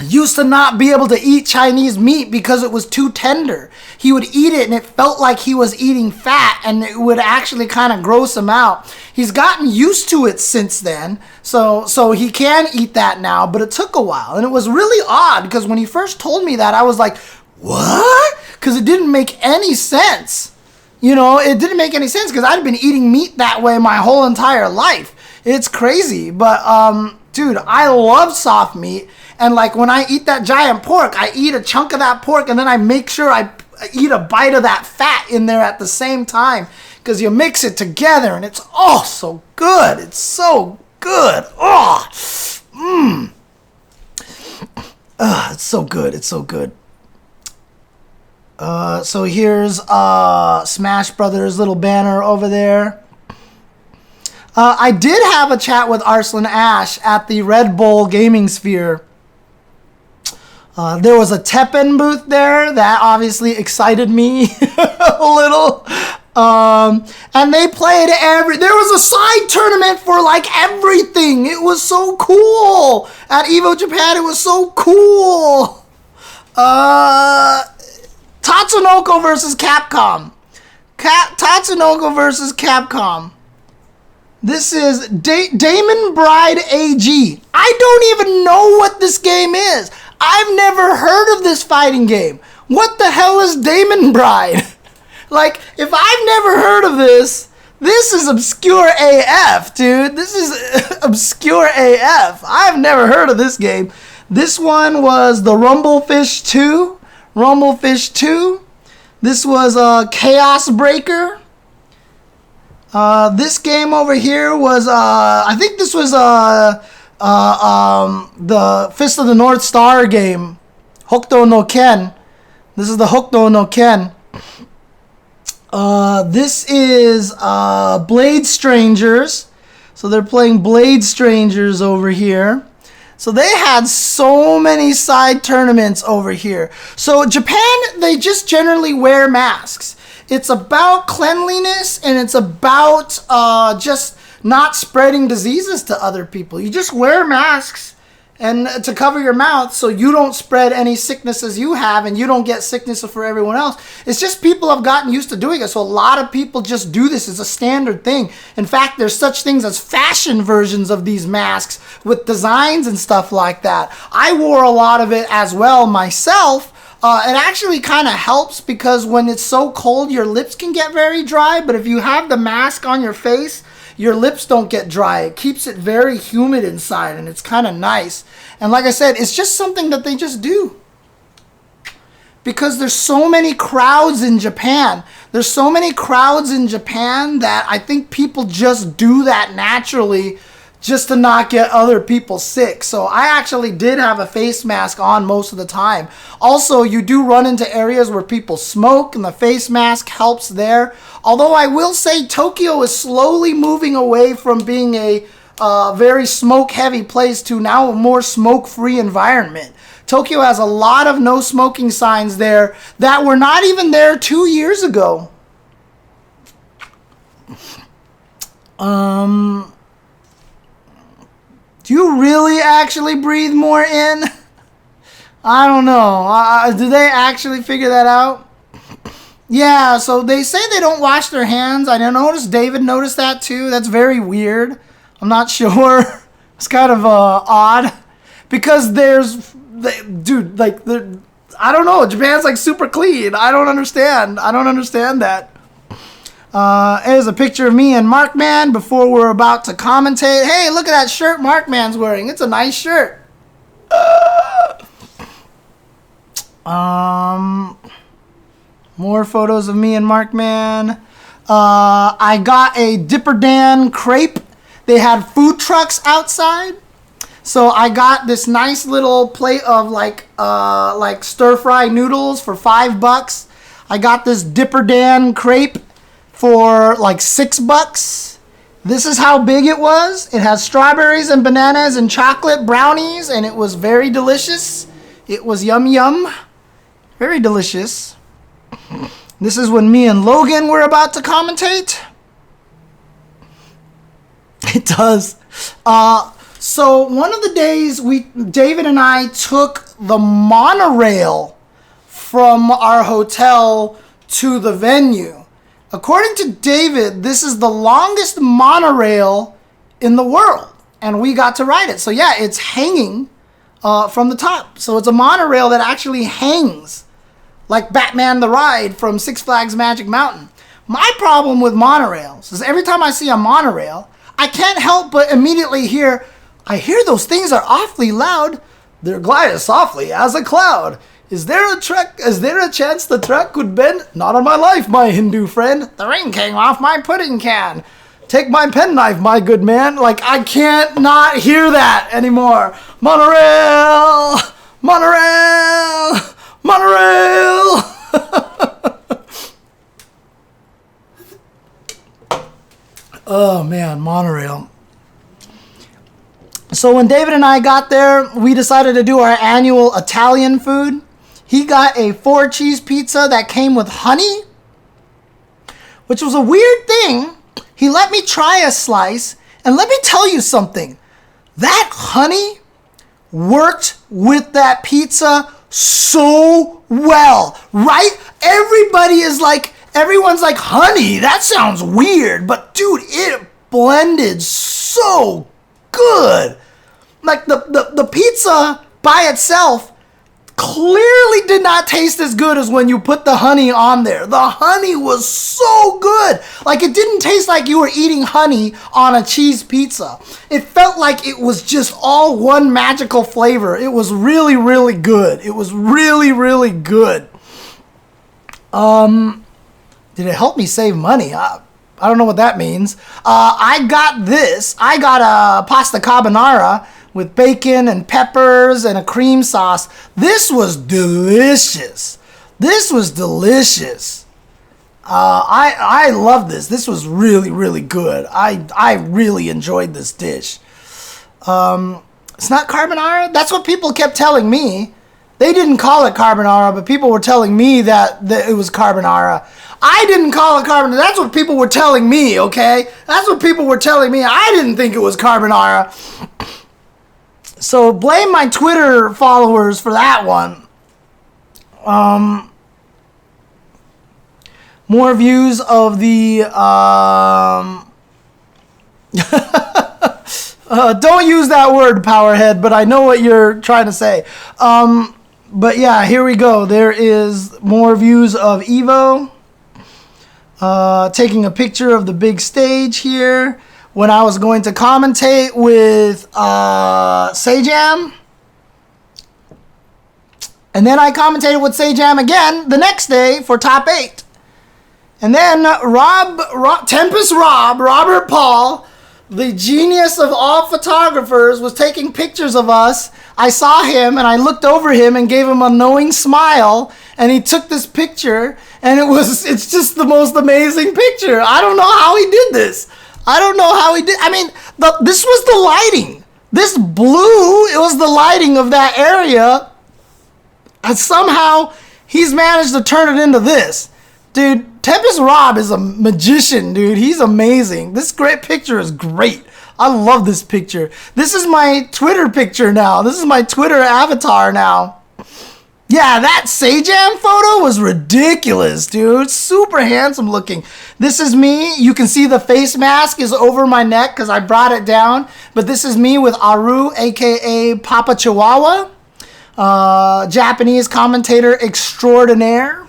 Speaker 1: used to not be able to eat Chinese meat because it was too tender. He would eat it and it felt like he was eating fat, and it would actually kind of gross him out. He's gotten used to it since then, so he can eat that now, but it took a while. And it was really odd because when he first told me that, I was like, what? Because it didn't make any sense. You know, it didn't make any sense because I'd been eating meat that way my whole entire life. It's crazy, but dude, I love soft meat. And like when I eat that giant pork, I eat a chunk of that pork and then I make sure I eat a bite of that fat in there at the same time, because you mix it together and it's so good. It's so good. It's so good. It's so good. So here's Smash Brothers little banner over there. I did have a chat with Arslan Ash at the Red Bull Gaming Sphere. There was a Teppen booth there that obviously excited me a little. And they played there was a side tournament for like everything. It was so cool. At Evo Japan, it was so cool. Tatsunoko versus Capcom. Tatsunoko versus Capcom. This is Damon Bride AG. I don't even know what this game is. I've never heard of this fighting game. What the hell is Damon Bride? Like, if I've never heard of this is obscure AF, dude. This is obscure AF. I've never heard of this game. This one was the Rumblefish 2. Rumblefish 2. This was Chaos Breaker. This game over here was, I think this was the Fist of the North Star game, Hokuto no Ken. This is the Hokuto no Ken. This is Blade Strangers. So they're playing Blade Strangers over here. So they had so many side tournaments over here. So Japan, they just generally wear masks. It's about cleanliness and it's about just not spreading diseases to other people. You just wear masks and to cover your mouth so you don't spread any sicknesses you have and you don't get sickness for everyone else. It's just people have gotten used to doing it. So a lot of people just do this as a standard thing. In fact, there's such things as fashion versions of these masks with designs and stuff like that. I wore a lot of it as well myself. It actually kind of helps because when it's so cold, your lips can get very dry. But if you have the mask on your face, your lips don't get dry. It keeps it very humid inside, and it's kind of nice. And like I said, it's just something that they just do. Because there's so many crowds in Japan. There's so many crowds in Japan that I think people just do that naturally just to not get other people sick. So I actually did have a face mask on most of the time. Also, you do run into areas where people smoke, and the face mask helps there. Although I will say Tokyo is slowly moving away from being a very smoke-heavy place to now a more smoke-free environment. Tokyo has a lot of no smoking signs there that were not even there 2 years ago. Do you really actually breathe more in? I don't know. Do they actually figure that out? Yeah, so they say they don't wash their hands. I noticed David noticed that too. That's very weird. I'm not sure. It's kind of odd. Because dude, like, I don't know. Japan's like super clean. I don't understand. I don't understand that. Here's a picture of me and Markman before we're about to commentate. Hey, look at that shirt Markman's wearing. It's a nice shirt. More photos of me and Markman. I got a Dipper Dan crepe. They had food trucks outside. So I got this nice little plate of like stir-fry noodles for $5. I got this Dipper Dan crepe for like $6. This is how big it was. It has strawberries and bananas and chocolate brownies, and it was very delicious. It was yum yum. Very delicious. This is when me and Logan were about to commentate. It does. So one of the days David and I took the monorail from our hotel to the venue. According to David, this is the longest monorail in the world, and we got to ride it. So yeah, it's hanging from the top. So it's a monorail that actually hangs like Batman the Ride from Six Flags Magic Mountain. My problem with monorails is every time I see a monorail, I can't help but immediately hear, I hear those things are awfully loud. They're gliding softly as a cloud. Is there a chance the truck could bend? Not on my life, my Hindu friend. The ring came off my pudding can. Take my penknife, my good man. Like, I can't not hear that anymore. Monorail! Monorail! Monorail! Oh, man, monorail. So when David and I got there, we decided to do our annual Italian food. He got a 4-cheese pizza that came with honey, which was a weird thing. He let me try a slice, and let me tell you something. That honey worked with that pizza so well, right? Everyone's like, honey, that sounds weird, but dude, it blended so good. Like the pizza by itself clearly did not taste as good as when you put the honey on there. The honey was so good. Like, it didn't taste like you were eating honey on a cheese pizza. It felt like it was just all one magical flavor. It was really, really good. It was really, really good. Did it help me save money? I don't know what that means. I got this. I got a pasta carbonara with bacon and peppers and a cream sauce. This was delicious. This was delicious. I love this. This was really, really good. I really enjoyed this dish. It's not carbonara? That's what people kept telling me. They didn't call it carbonara, but people were telling me that it was carbonara. I didn't call it carbonara. That's what people were telling me, okay? That's what people were telling me. I didn't think it was carbonara. So blame my Twitter followers for that one. More views of the... don't use that word, Powerhead, but I know what you're trying to say. But yeah, here we go. There is more views of Evo. Taking a picture of the big stage here. When I was going to commentate with Sejam. And then I commentated with Sejam again the next day for top 8. And then Tempest Robert Paul, the genius of all photographers, was taking pictures of us. I saw him and I looked over him and gave him a knowing smile, and he took this picture, and it's just the most amazing picture. I don't know how he did this. I don't know how he did. I mean, this was the lighting. This blue, it was the lighting of that area. And somehow he's managed to turn it into this. Dude, Tempest Rob is a magician, dude. He's amazing. This great picture is great. I love this picture. This is my Twitter picture now. This is my Twitter avatar now. Yeah, that Sejam photo was ridiculous, dude. Super handsome looking. This is me. You can see the face mask is over my neck because I brought it down. But this is me with Aru, a.k.a. Papa Chihuahua. Japanese commentator extraordinaire.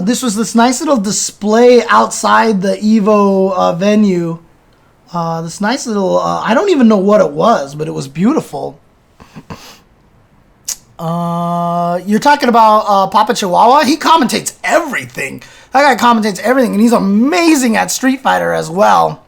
Speaker 1: This was this nice little display outside the Evo venue. This nice little, I don't even know what it was, but it was beautiful. You're talking about Papa Chihuahua? He commentates everything. That guy commentates everything, and he's amazing at Street Fighter as well.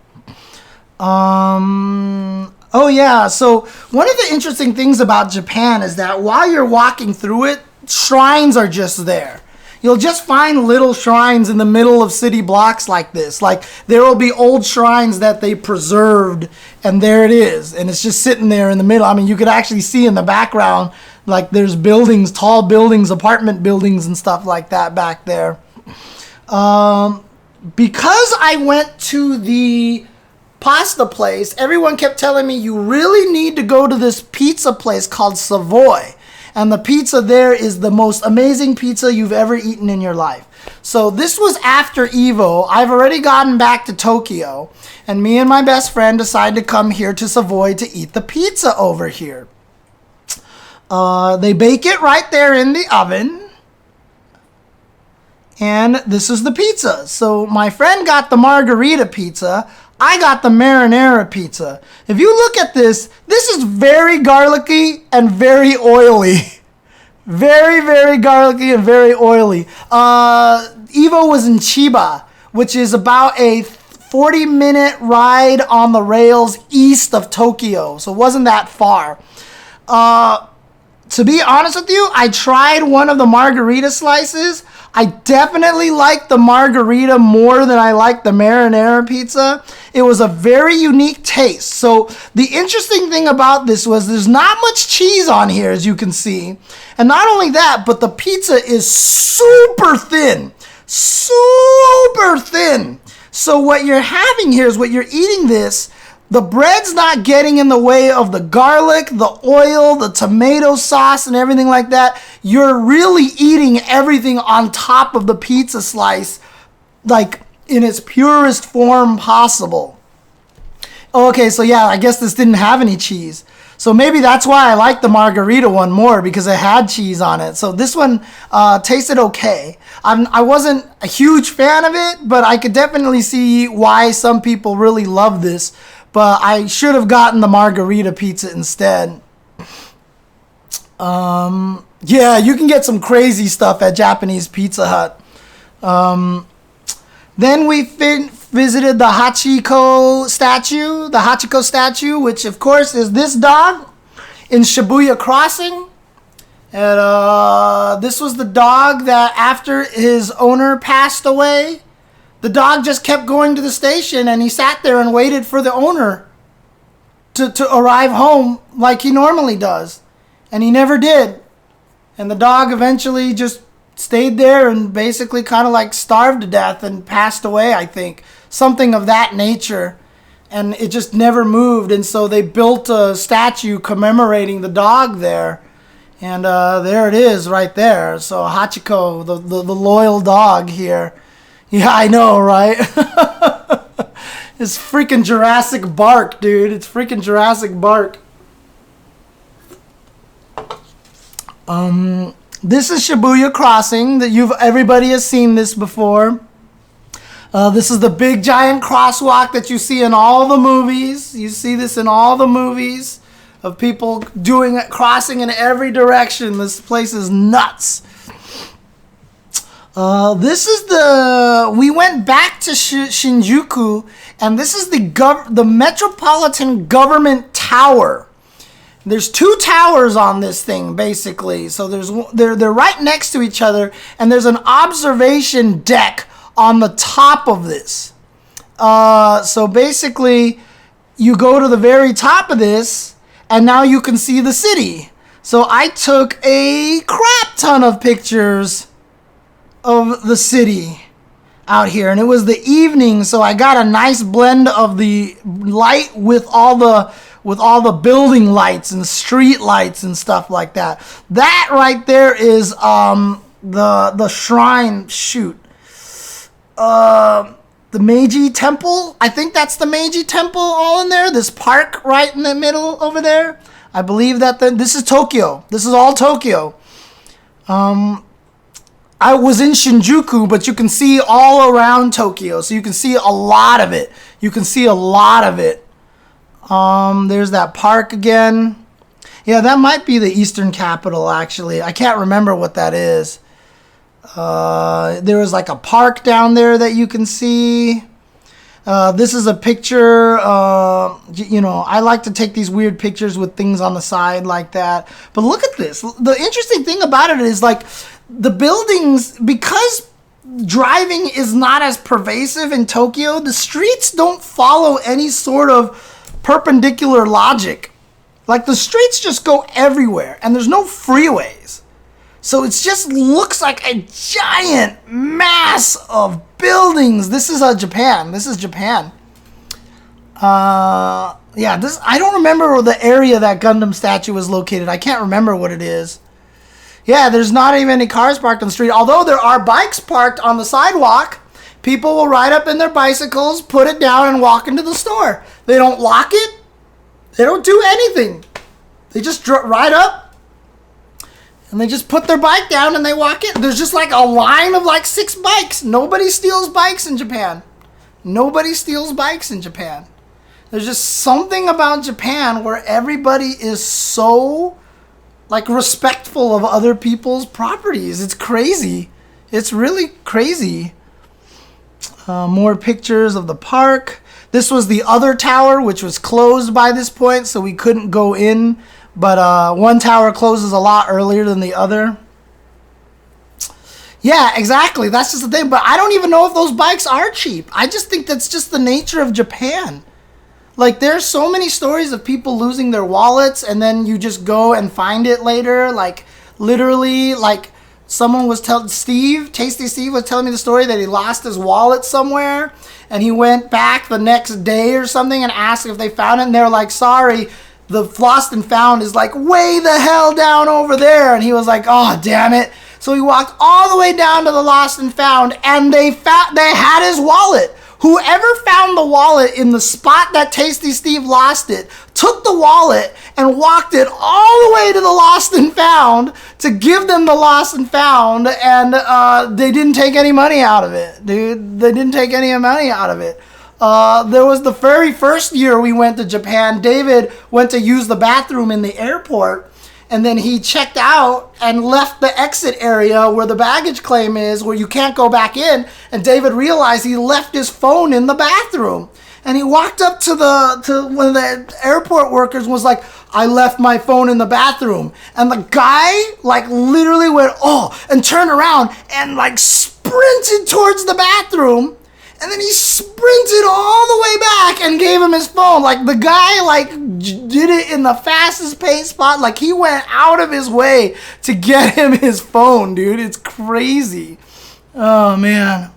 Speaker 1: Oh yeah, so one of the interesting things about Japan is that while you're walking through it, shrines are just there. You'll just find little shrines in the middle of city blocks like this. Like, there will be old shrines that they preserved, and there it is. And it's just sitting there in the middle. I mean, you could actually see in the background, like, there's buildings, tall buildings, apartment buildings and stuff like that back there. because I went to the pasta place, everyone kept telling me you really need to go to this pizza place called Savoy. And the pizza there is the most amazing pizza you've ever eaten in your life. So this was after Evo. I've already gotten back to Tokyo. And me and my best friend decided to come here to Savoy to eat the pizza over here. They bake it right there in the oven. And this is the pizza. So my friend got the margarita pizza. I got the marinara pizza. If you look at this, this is very garlicky and very oily. Very, very garlicky and very oily. Evo was in Chiba, which is about a 40-minute ride on the rails east of Tokyo. So it wasn't that far. To be honest with you, I tried one of the margarita slices. I definitely liked the margarita more than I liked the marinara pizza. It was a very unique taste. So the interesting thing about this was there's not much cheese on here, as you can see. And not only that, but the pizza is super thin. Super thin. So what you're having here is what you're eating this. The bread's not getting in the way of the garlic, the oil, the tomato sauce, and everything like that. You're really eating everything on top of the pizza slice, like in its purest form possible. Okay, so yeah, I guess this didn't have any cheese. So maybe that's why I like the margarita one more, because it had cheese on it. So this one tasted okay. I wasn't a huge fan of it, but I could definitely see why some people really love this. But I should have gotten the margarita pizza instead. Yeah, you can get some crazy stuff at Japanese Pizza Hut. Then we visited the Hachiko statue. The Hachiko statue, which of course is this dog in Shibuya Crossing. And this was the dog that after his owner passed away, the dog just kept going to the station, and he sat there and waited for the owner to arrive home like he normally does. And he never did. And the dog eventually just stayed there and basically kind of like starved to death and passed away, I think. Something of that nature. And it just never moved. And so they built a statue commemorating the dog there. And there it is right there. So Hachiko, the loyal dog here. Yeah, I know, right? It's freaking Jurassic Bark, dude. It's freaking Jurassic Bark. This is Shibuya Crossing. Everybody has seen this before. This is the big giant crosswalk that you see in all the movies. You see this in all the movies of people crossing in every direction. This place is nuts. We went back to Shinjuku, and this is the Metropolitan Government Tower. There's two towers on this thing, basically. So they're right next to each other, and there's an observation deck on the top of this. So basically, you go to the very top of this, and now you can see the city. So I took a crap ton of pictures of the city out here, and it was the evening, so I got a nice blend of the light with all the building lights and street lights and stuff like that. That right there is the shrine. The Meiji Temple. I think that's the Meiji Temple all in there. This park right in the middle over there. I believe that this is Tokyo. This is all Tokyo. I was in Shinjuku, but you can see all around Tokyo. So you can see a lot of it. There's that park again. Yeah, that might be the Eastern Capital, actually. I can't remember what that is. There was like a park down there that you can see. This is a picture. I like to take these weird pictures with things on the side like that. But look at this. The interesting thing about it is like the buildings, because driving is not as pervasive in Tokyo, the streets don't follow any sort of perpendicular logic. Like the streets just go everywhere, and there's no freeways. So it just looks like a giant mass of buildings. This is Japan. This is Japan. Yeah, this, I don't remember the area that Gundam statue was located. I can't remember what it is. Yeah, there's not even any cars parked on the street. Although there are bikes parked on the sidewalk. People will ride up in their bicycles, put it down, and walk into the store. They don't lock it. They don't do anything. They just ride up, and they just put their bike down, and they walk in. There's just like a line of like 6 bikes. Nobody steals bikes in Japan. Nobody steals bikes in Japan. There's just something about Japan where everybody is so like respectful of other people's properties. It's crazy. It's really crazy. More pictures of the park. This was the other tower, which was closed by this point, so we couldn't go in. But one tower closes a lot earlier than the other. Yeah, exactly. That's just the thing. But I don't even know if those bikes are cheap. I just think that's just the nature of Japan. Like, there's so many stories of people losing their wallets, and then you just go and find it later. Like, literally, like, someone was telling, Tasty Steve was telling me the story that he lost his wallet somewhere, and he went back the next day or something and asked if they found it, and they're like, sorry, the lost and found is like way the hell down over there. And he was like, oh, damn it. So he walked all the way down to the lost and found, and they had his wallet. Whoever found the wallet in the spot that Tasty Steve lost it took the wallet and walked it all the way to the lost and found to give them the lost and found, and they didn't take any money out of it, dude. They didn't take any money out of it. There was the very first year we went to Japan. David went to use the bathroom in the airport, and then he checked out and left the exit area where the baggage claim is, where you can't go back in. And David realized he left his phone in the bathroom. And he walked up to one of the airport workers and was like, I left my phone in the bathroom. And the guy like literally went, oh, and turned around and like sprinted towards the bathroom. And then he sprinted all the way back and gave him his phone. Like, the guy, like, did it in the fastest pace spot. Like, he went out of his way to get him his phone, dude. It's crazy. Oh, man.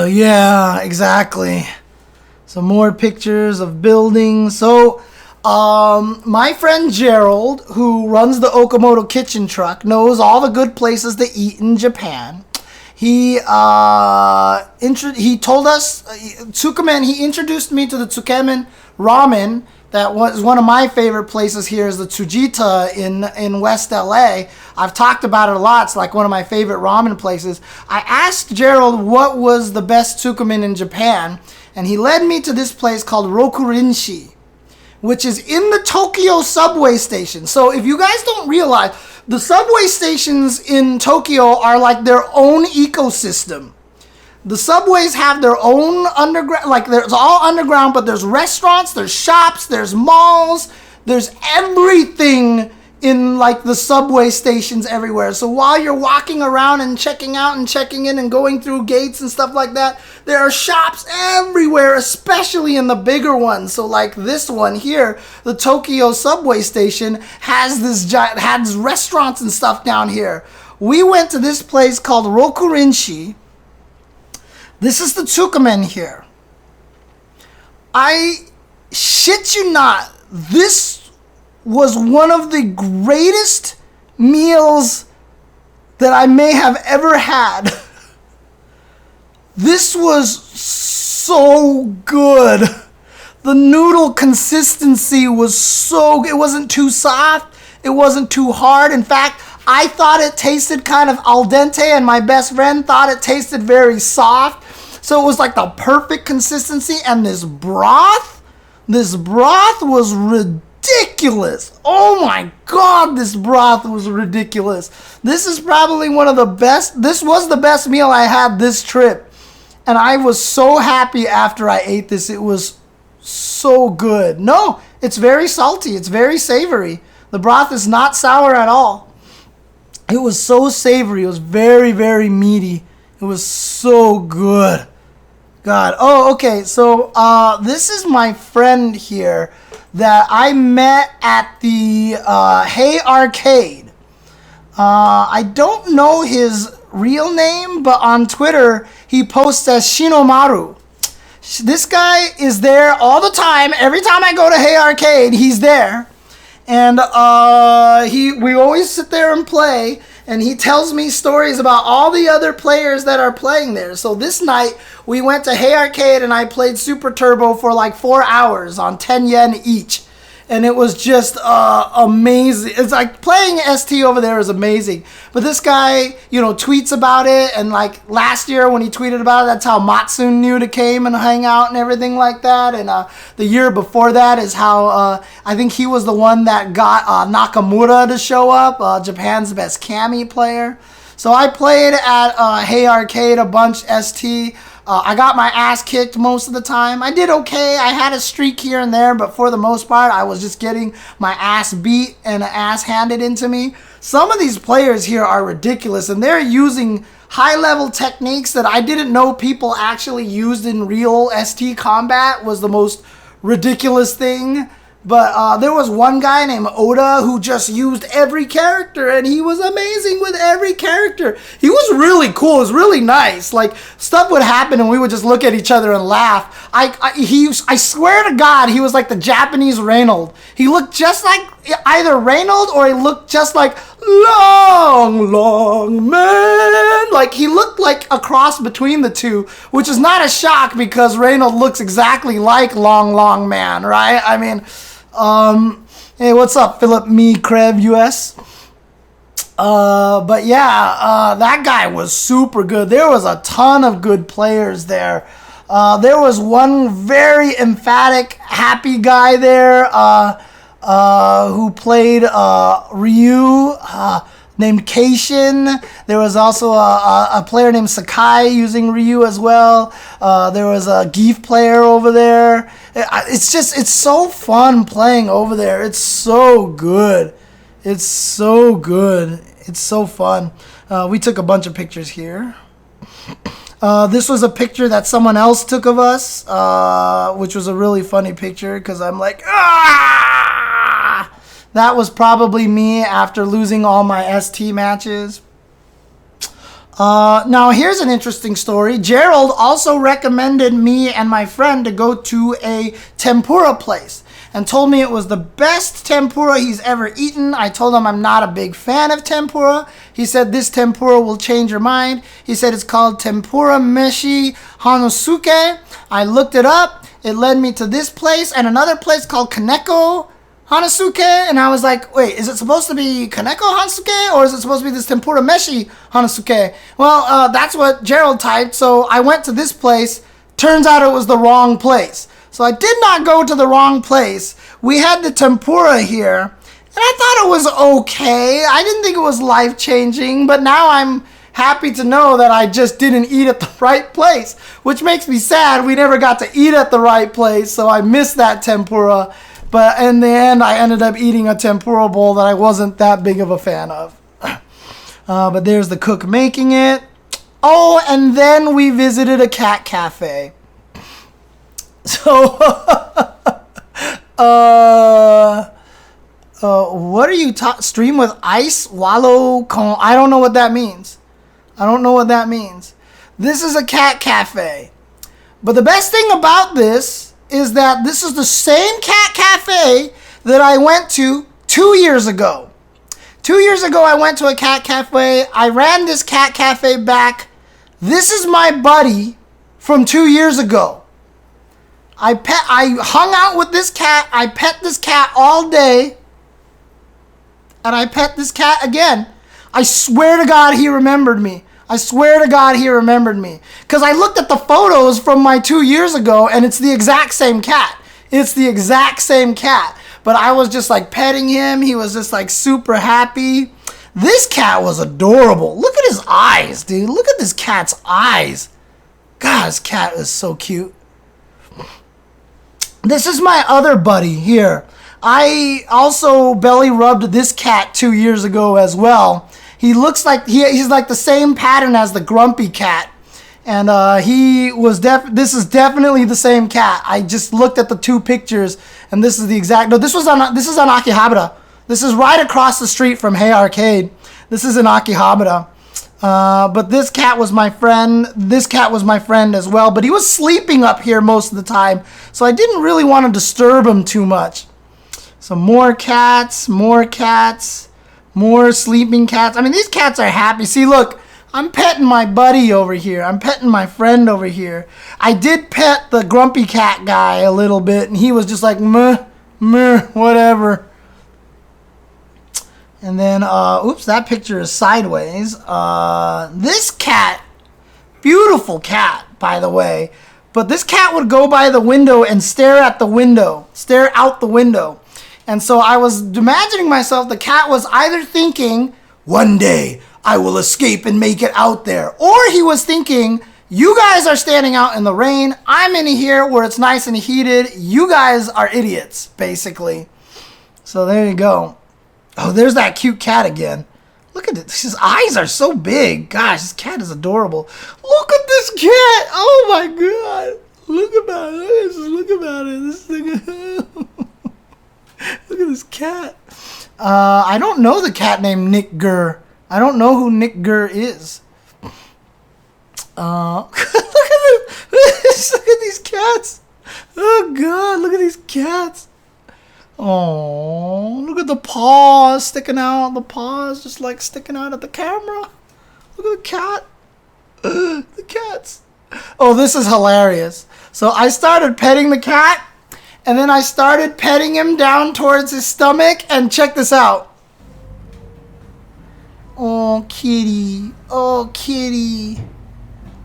Speaker 1: Yeah, exactly. Some more pictures of buildings. So, my friend Gerald, who runs the Okamoto kitchen truck, knows all the good places to eat in Japan. He told us, Tsukemen, he introduced me to the Tsukemen ramen. That was one of my favorite places here is the Tsujita in West LA. I've talked about it a lot. It's like one of my favorite ramen places. I asked Gerald what was the best Tsukemen in Japan, and he led me to this place called Rokurinshi, which is in the Tokyo subway station. So if you guys don't realize, the subway stations in Tokyo are like their own ecosystem. The subways have their own underground, like there's all underground, but there's restaurants, there's shops, there's malls, there's everything in like the subway stations everywhere. So while you're walking around and checking out and checking in and going through gates and stuff like that, there are shops everywhere, especially in the bigger ones. So like this one here, the Tokyo subway station has restaurants and stuff down here. We went to this place called Rokurinshi. This is the Tsukemen here. I shit you not, this was one of the greatest meals that I may have ever had. This was so good. The noodle consistency was so good. It wasn't too soft. It wasn't too hard. In fact, I thought it tasted kind of al dente, and my best friend thought it tasted very soft. So it was like the perfect consistency. And this broth was ridiculous. Oh my God, this broth was ridiculous. This is probably one of the best. This was the best meal I had this trip. And I was so happy after I ate this. It was so good. No, it's very salty. It's very savory. The broth is not sour at all. It was so savory. It was very, very meaty. It was so good. God. Oh, okay. So this is my friend here that I met at the Hey Arcade. I don't know his real name, but on Twitter he posts as Shinomaru. This guy is there all the time. Every time I go to Hey Arcade, he's there. And we always sit there and play, and he tells me stories about all the other players that are playing there. So this night, we went to Hey Arcade, and I played Super Turbo for like 4 hours on 10 yen each. And it was just amazing. It's like playing ST over there is amazing. But this guy, tweets about it. And like last year when he tweeted about it, that's how Matsun knew to came and hang out and everything like that. And the year before that is how I think he was the one that got Nakamura to show up, Japan's best Kami player. So I played at Hey Arcade a bunch ST. I got my ass kicked most of the time. I did okay. I had a streak here and there, but for the most part, I was just getting my ass beat and ass handed into me. Some of these players here are ridiculous, and they're using high-level techniques that I didn't know people actually used in real ST combat. Was the most ridiculous thing. But there was one guy named Oda who just used every character, and he was amazing with every character. He was really cool. It was really nice. Like, stuff would happen, and we would just look at each other and laugh. I swear to God, he was like the Japanese Reynold. He looked just like either Reynold or he looked just like Long, Long Man. Like, he looked like a cross between the two, which is not a shock because Reynold looks exactly like Long, Long Man, right? I mean... hey, what's up, Philip Me Krev US? But yeah, that guy was super good. There was a ton of good players there. There was one very emphatic, happy guy there, who played, Ryu, named Keishin. There was also a player named Sakai using Ryu as well. There was a Geef player over there. It's so fun playing over there. It's so good. It's so good. It's so fun. We took a bunch of pictures here. This was a picture that someone else took of us, which was a really funny picture because I'm like, ah! That was probably me after losing all my ST matches. Now, here's an interesting story. Gerald also recommended me and my friend to go to a tempura place and told me it was the best tempura he's ever eaten. I told him I'm not a big fan of tempura. He said this tempura will change your mind. He said it's called Tempura Meshi Hanosuke. I looked it up. It led me to this place and another place called Kaneko Hanosuke, and I was like, wait, is it supposed to be Kaneko Hanosuke, or is it supposed to be this Tempura Meshi Hanosuke? Well, that's what Gerald typed, so I went to this place. Turns out it was the wrong place. So I did not go to the wrong place. We had the tempura here, and I thought it was okay. I didn't think it was life-changing, but now I'm happy to know that I just didn't eat at the right place, which makes me sad. We never got to eat at the right place, so I missed that tempura. But in the end, I ended up eating a tempura bowl that I wasn't that big of a fan of. But there's the cook making it. Oh, and then we visited a cat cafe. So, what are you stream with ice? Wallow con? I don't know what that means. This is a cat cafe. But the best thing about this is that this is the same cat cafe that I went to 2 years ago. 2 years ago, I went to a cat cafe. I ran this cat cafe back. This is my buddy from 2 years ago. I hung out with this cat. I pet this cat all day. And I pet this cat again. I swear to God he remembered me. Because I looked at the photos from my 2 years ago, and it's the exact same cat. But I was just like petting him. He was just like super happy. This cat was adorable. Look at his eyes, dude. Look at this cat's eyes. God, this cat is so cute. This is my other buddy here. I also belly rubbed this cat 2 years ago as well. He looks like he's like the same pattern as the grumpy cat. And this is definitely the same cat. I just looked at the two pictures, and this is the exact. No, this is on Akihabara. This is right across the street from Hey Arcade. This is in Akihabara. But this cat was my friend. This cat was my friend as well. But he was sleeping up here most of the time, so I didn't really want to disturb him too much. So more cats, more sleeping cats. I mean, these cats are happy. See, look. I'm petting my buddy over here. I'm petting my friend over here. I did pet the grumpy cat guy a little bit, and he was just like, meh, whatever. And then, oops, that picture is sideways. This cat, beautiful cat, by the way, but this cat would go by the window and stare out the window. And so I was imagining myself, the cat was either thinking, one day, I will escape and make it out there. Or he was thinking, you guys are standing out in the rain. I'm in here where it's nice and heated. You guys are idiots, basically. So there you go. Oh, there's that cute cat again. Look at it. His eyes are so big. Gosh, this cat is adorable. Look at this cat. Oh, my God. Look about it. Look about it. This thing. Look at this cat. I don't know the cat named Nick Gurr. I don't know who Nick Gurr is. Look at these cats. Oh, God. Look at these cats. Oh, look at the paws sticking out. The paws just like sticking out at the camera. Look at the cat. The cats. Oh, this is hilarious. So I started petting the cat, and then I started petting him down towards his stomach, and check this out. Oh, kitty. Oh, kitty.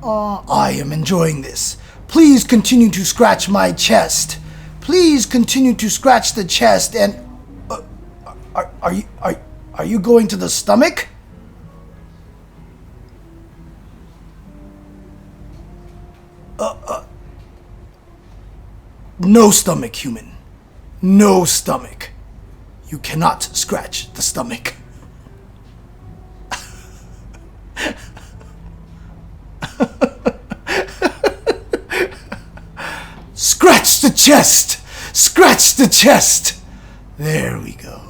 Speaker 1: Oh, I am enjoying this. Please continue to scratch my chest. Please continue to scratch the chest. And are you going to the stomach? No stomach, human. No stomach. You cannot scratch the stomach. Scratch the chest! Scratch the chest! There we go.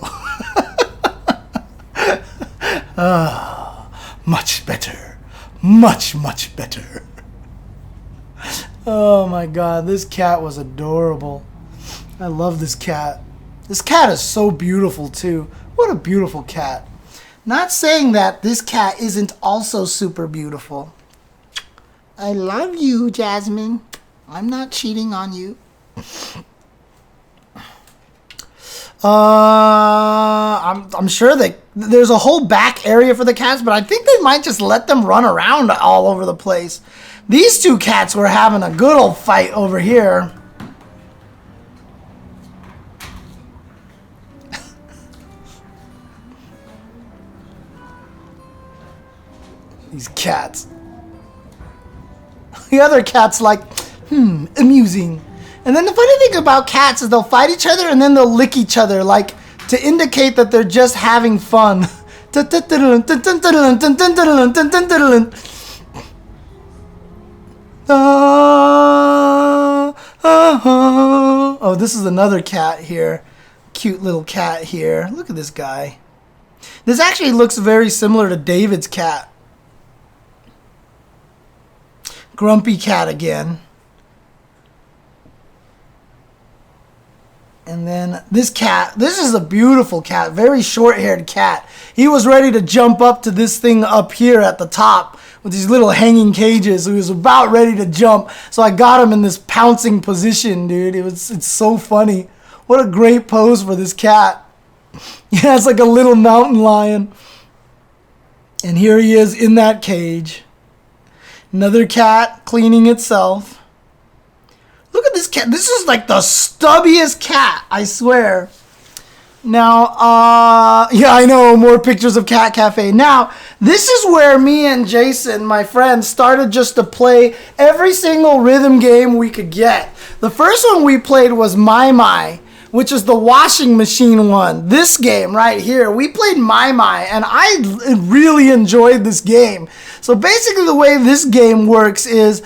Speaker 1: Much better. Much, much better. Oh my God, this cat was adorable. I love this cat. This cat is so beautiful too. What a beautiful cat. Not saying that this cat isn't also super beautiful. I love you, Jasmine. I'm not cheating on you. I'm sure that there's a whole back area for the cats, but I think they might just let them run around all over the place. These two cats were having a good old fight over here. These cats. The other cat's like, amusing. And then the funny thing about cats is they'll fight each other and then they'll lick each other, like to indicate that they're just having fun. Oh, this is another cat here. Cute little cat here. Look at this guy. This actually looks very similar to David's cat. Grumpy cat again. And then this cat, this is a beautiful cat, very short-haired cat. He was ready to jump up to this thing up here at the top with these little hanging cages. He was about ready to jump, so I got him in this pouncing position, dude. It's so funny. What a great pose for this cat. Yeah, it's like a little mountain lion. And here he is in that cage. Another cat cleaning itself. Look at this cat. This is like the stubbiest cat, I swear. Now, yeah, I know, more pictures of Cat Cafe. Now, this is where me and Jason, my friend, started just to play every single rhythm game we could get. The first one we played was My My. which is the washing machine one. This game right here, we played My, and I really enjoyed this game. So basically the way this game works is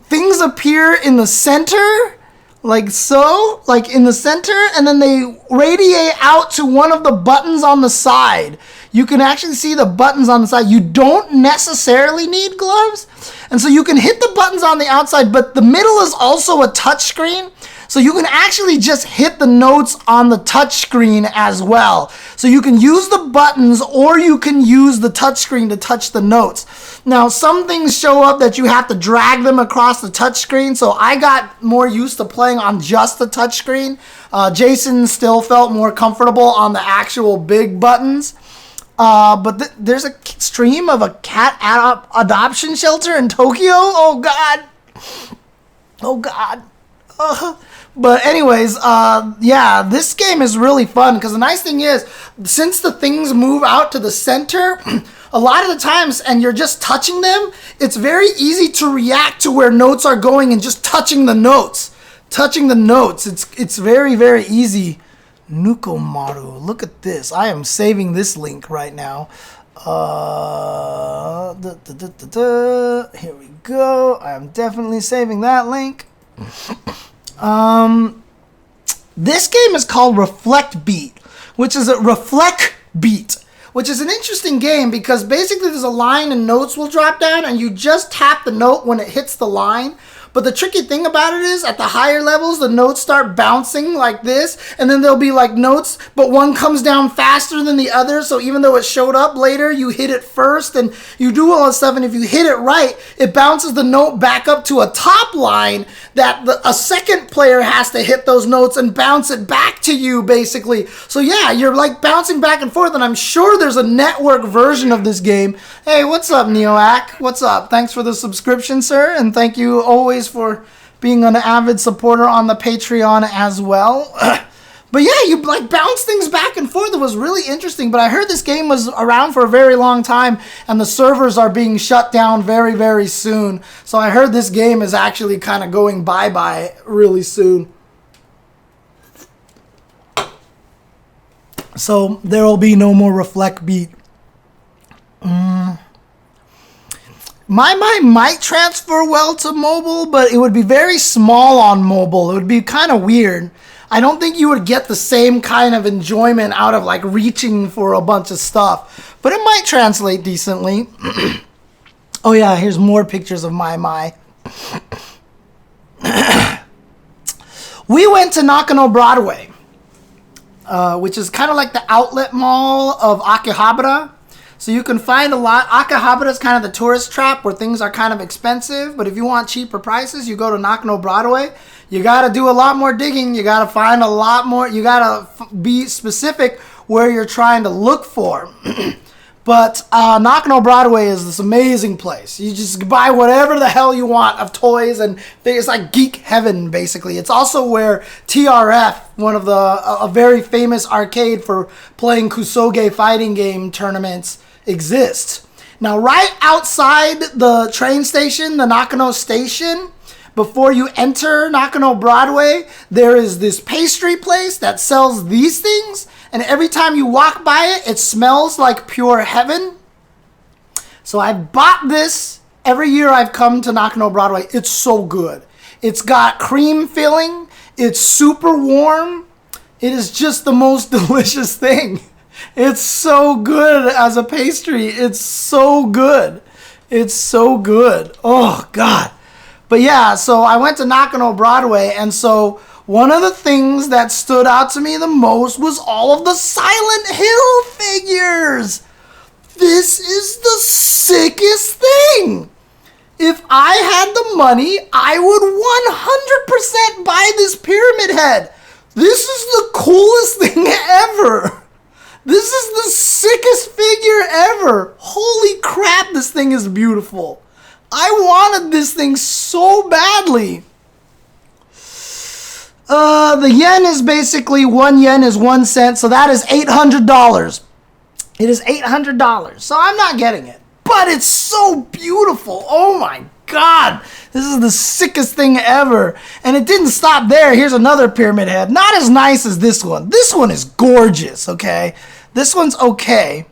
Speaker 1: things appear in the center, like so, like in the center, and then they radiate out to one of the buttons on the side. You can actually see the buttons on the side. You don't necessarily need gloves. And so you can hit the buttons on the outside, but the middle is also a touch screen. So you can actually just hit the notes on the touch screen as well. So you can use the buttons or you can use the touch screen to touch the notes. Now, some things show up that you have to drag them across the touch screen. So I got more used to playing on just the touch screen. Jason still felt more comfortable on the actual big buttons. But there's a stream of a cat adoption shelter in Tokyo. Oh, God. Oh, God. But anyways, yeah, this game is really fun because the nice thing is, since the things move out to the center, a lot of the times, and you're just touching them, it's very easy to react to where notes are going and just touching the notes. Touching the notes. It's very, very easy. Nukomaru. Look at this. I am saving this link right now. Here we go. I am definitely saving that link. This game is called Reflect Beat, which is an interesting game because basically there's a line and notes will drop down and you just tap the note when it hits the line. But the tricky thing about it is at the higher levels, the notes start bouncing like this, and then there'll be like notes, but one comes down faster than the other. So even though it showed up later, you hit it first and you do all this stuff. And if you hit it right, it bounces the note back up to a top line that a second player has to hit those notes and bounce it back to you, basically. So yeah, you're like bouncing back and forth, and I'm sure there's a network version of this game. Hey, what's up, Neoac? What's up? Thanks for the subscription, sir, and thank you always for being an avid supporter on the Patreon as well. But yeah, you like bounce things back and forth. It was really interesting, but I heard this game was around for a very long time and the servers are being shut down very, very soon. So I heard this game is actually kind of going bye-bye really soon. So there will be no more Reflect Beat. My might transfer well to mobile, but it would be very small on mobile. It would be kind of weird. I don't think you would get the same kind of enjoyment out of like reaching for a bunch of stuff, but it might translate decently. Oh yeah, here's more pictures of my. We went to Nakano Broadway, which is kind of like the outlet mall of Akihabara. So you can find a lot. Akihabara is kind of the tourist trap where things are kind of expensive. But if you want cheaper prices, you go to Nakano Broadway. You got to do a lot more digging. You got to find a lot more. You got to be specific where you're trying to look for. But Nakano Broadway is this amazing place. You just buy whatever the hell you want of toys, and it's like geek heaven, basically. It's also where TRF, one of a very famous arcade for playing kusoge fighting game tournaments, exists. Now, right outside the train station, the Nakano station, before you enter Nakano Broadway, there is this pastry place that sells these things. And every time you walk by it, it smells like pure heaven. So I bought this every year I've come to Nakano Broadway. It's so good. It's got cream filling. It's super warm. It is just the most delicious thing. It's so good as a pastry. It's so good. It's so good. Oh, God. But yeah, so I went to Nakano Broadway, and so one of the things that stood out to me the most was all of the Silent Hill figures. This is the sickest thing. If I had the money, I would 100% buy this Pyramid Head. This is the coolest thing ever. This is the sickest figure ever. Holy crap, this thing is beautiful. I wanted this thing so badly. The yen is basically 1 yen is 1 cent, so that is $800. It is $800, so I'm not getting it. But it's so beautiful. Oh my God, this is the sickest thing ever. And it didn't stop there. Here's another pyramid head. Not as nice as this one. This one is gorgeous, okay? This one's okay.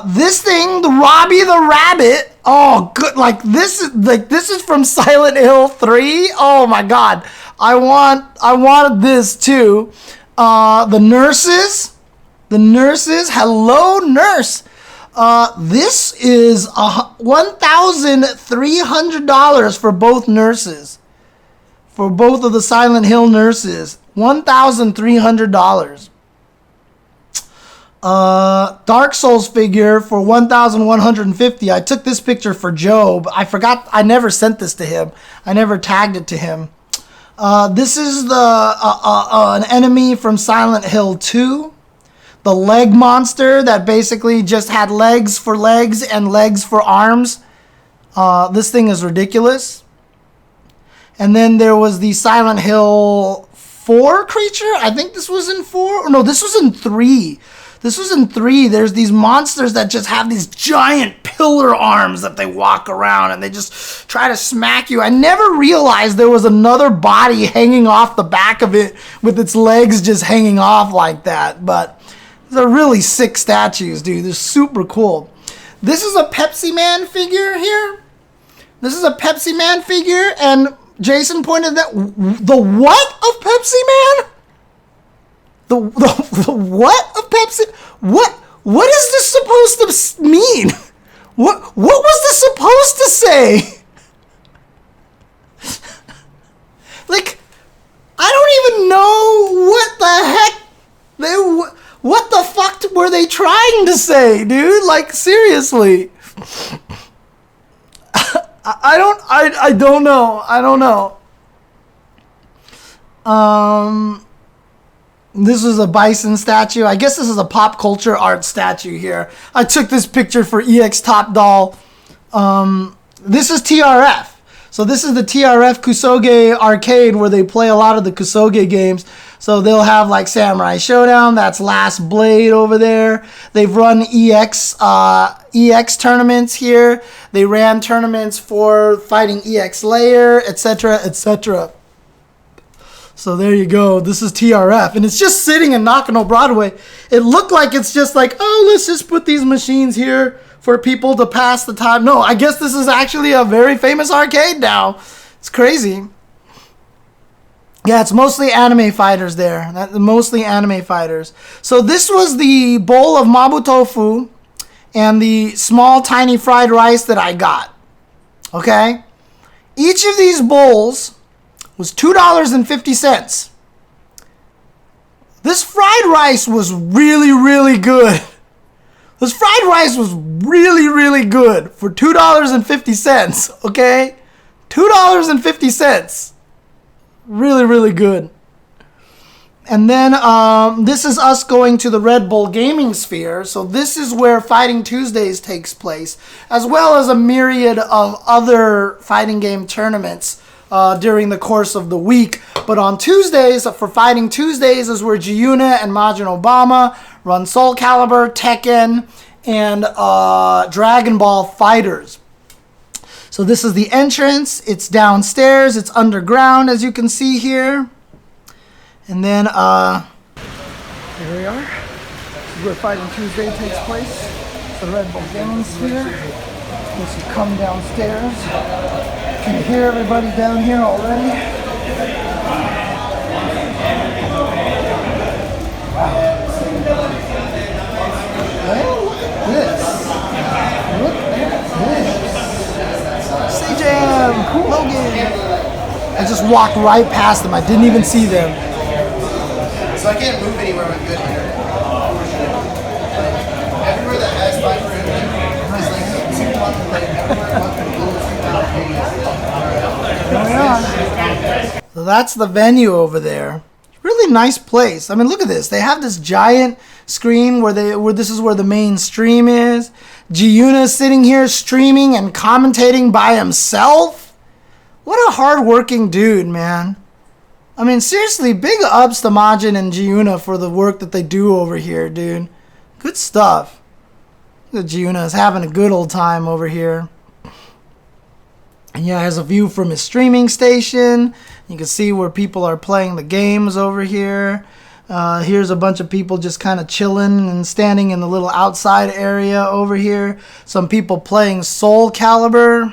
Speaker 1: This thing, the Robbie the Rabbit. Oh, good. Like this is from Silent Hill 3. Oh my God. I wanted this too. The nurses. Hello, nurse. This is $1,300 for both nurses. For both of the Silent Hill nurses. $1,300. Dark Souls figure for $1,150. I took this picture for Job. I forgot. I never sent this to him. I never tagged it to him. This is an enemy from Silent Hill 2. The leg monster that basically just had legs for legs and legs for arms. This thing is ridiculous. And then there was the Silent Hill 4 creature. I think this was in 4. No, this was in 3. There's these monsters that just have these giant pillar arms that they walk around and they just try to smack you. I never realized there was another body hanging off the back of it with its legs just hanging off like that. But they're really sick statues, dude. They're super cool. This is a Pepsi Man figure here. And Jason pointed that the what of Pepsi Man? The what of Pepsi? What is this supposed to mean? What was this supposed to say? Like, I don't even know what the heck what the fuck were they trying to say, dude? Like, seriously. I don't know. This is a bison statue. I guess this is a pop culture art statue here. I took this picture for EX Top Doll. This is TRF. So this is the TRF Kusoge arcade where they play a lot of the Kusoge games. So they'll have like Samurai Showdown. That's Last Blade over there. They've run EX tournaments here. They ran tournaments for Fighting EX Layer, etc., etc. So there you go. This is TRF. And it's just sitting in Nakano Broadway. It looked like it's just like, oh, let's just put these machines here for people to pass the time. No, I guess this is actually a very famous arcade now. It's crazy. Yeah, it's mostly anime fighters there. Mostly anime fighters. So this was the bowl of mabu tofu and the small tiny fried rice that I got. Okay? Each of these bowls was $2.50. This fried rice was really, really good. This fried rice was really, really good for $2.50, okay? $2.50. Really, really good. And then this is us going to the Red Bull Gaming Sphere. So this is where Fighting Tuesdays takes place, as well as a myriad of other fighting game tournaments during the course of the week. But on Tuesdays, for Fighting Tuesdays, is where Giuna and Majin Obama run Soul Calibur, Tekken, and Dragon Ball Fighters. So this is the entrance. It's downstairs. It's underground, as you can see here. And then here we are. This is where Fighting Tuesday takes place. It's the Red Bull Gaming Sphere. Once you come downstairs, you can hear everybody down here already. Wow. Well, look at this. Look at this. Jam, Logan. I just walked right past them. I didn't even see them.
Speaker 2: So I can't move anywhere with good hair. Everywhere that has fiber in it, it's like
Speaker 1: So that's the venue over there. Really nice place. I mean, look at this. They have this giant screen where this is where the main stream is. Giuna sitting here streaming and commentating by himself. What a hard-working dude, man. I mean, seriously, big ups to Majin and Giuna for the work that they do over here, dude. Good stuff. Giuna is having a good old time over here. And yeah, here's a view from his streaming station. You can see where people are playing the games over here. Here's a bunch of people just kind of chilling and standing in the little outside area over here. Some people playing Soul Calibur.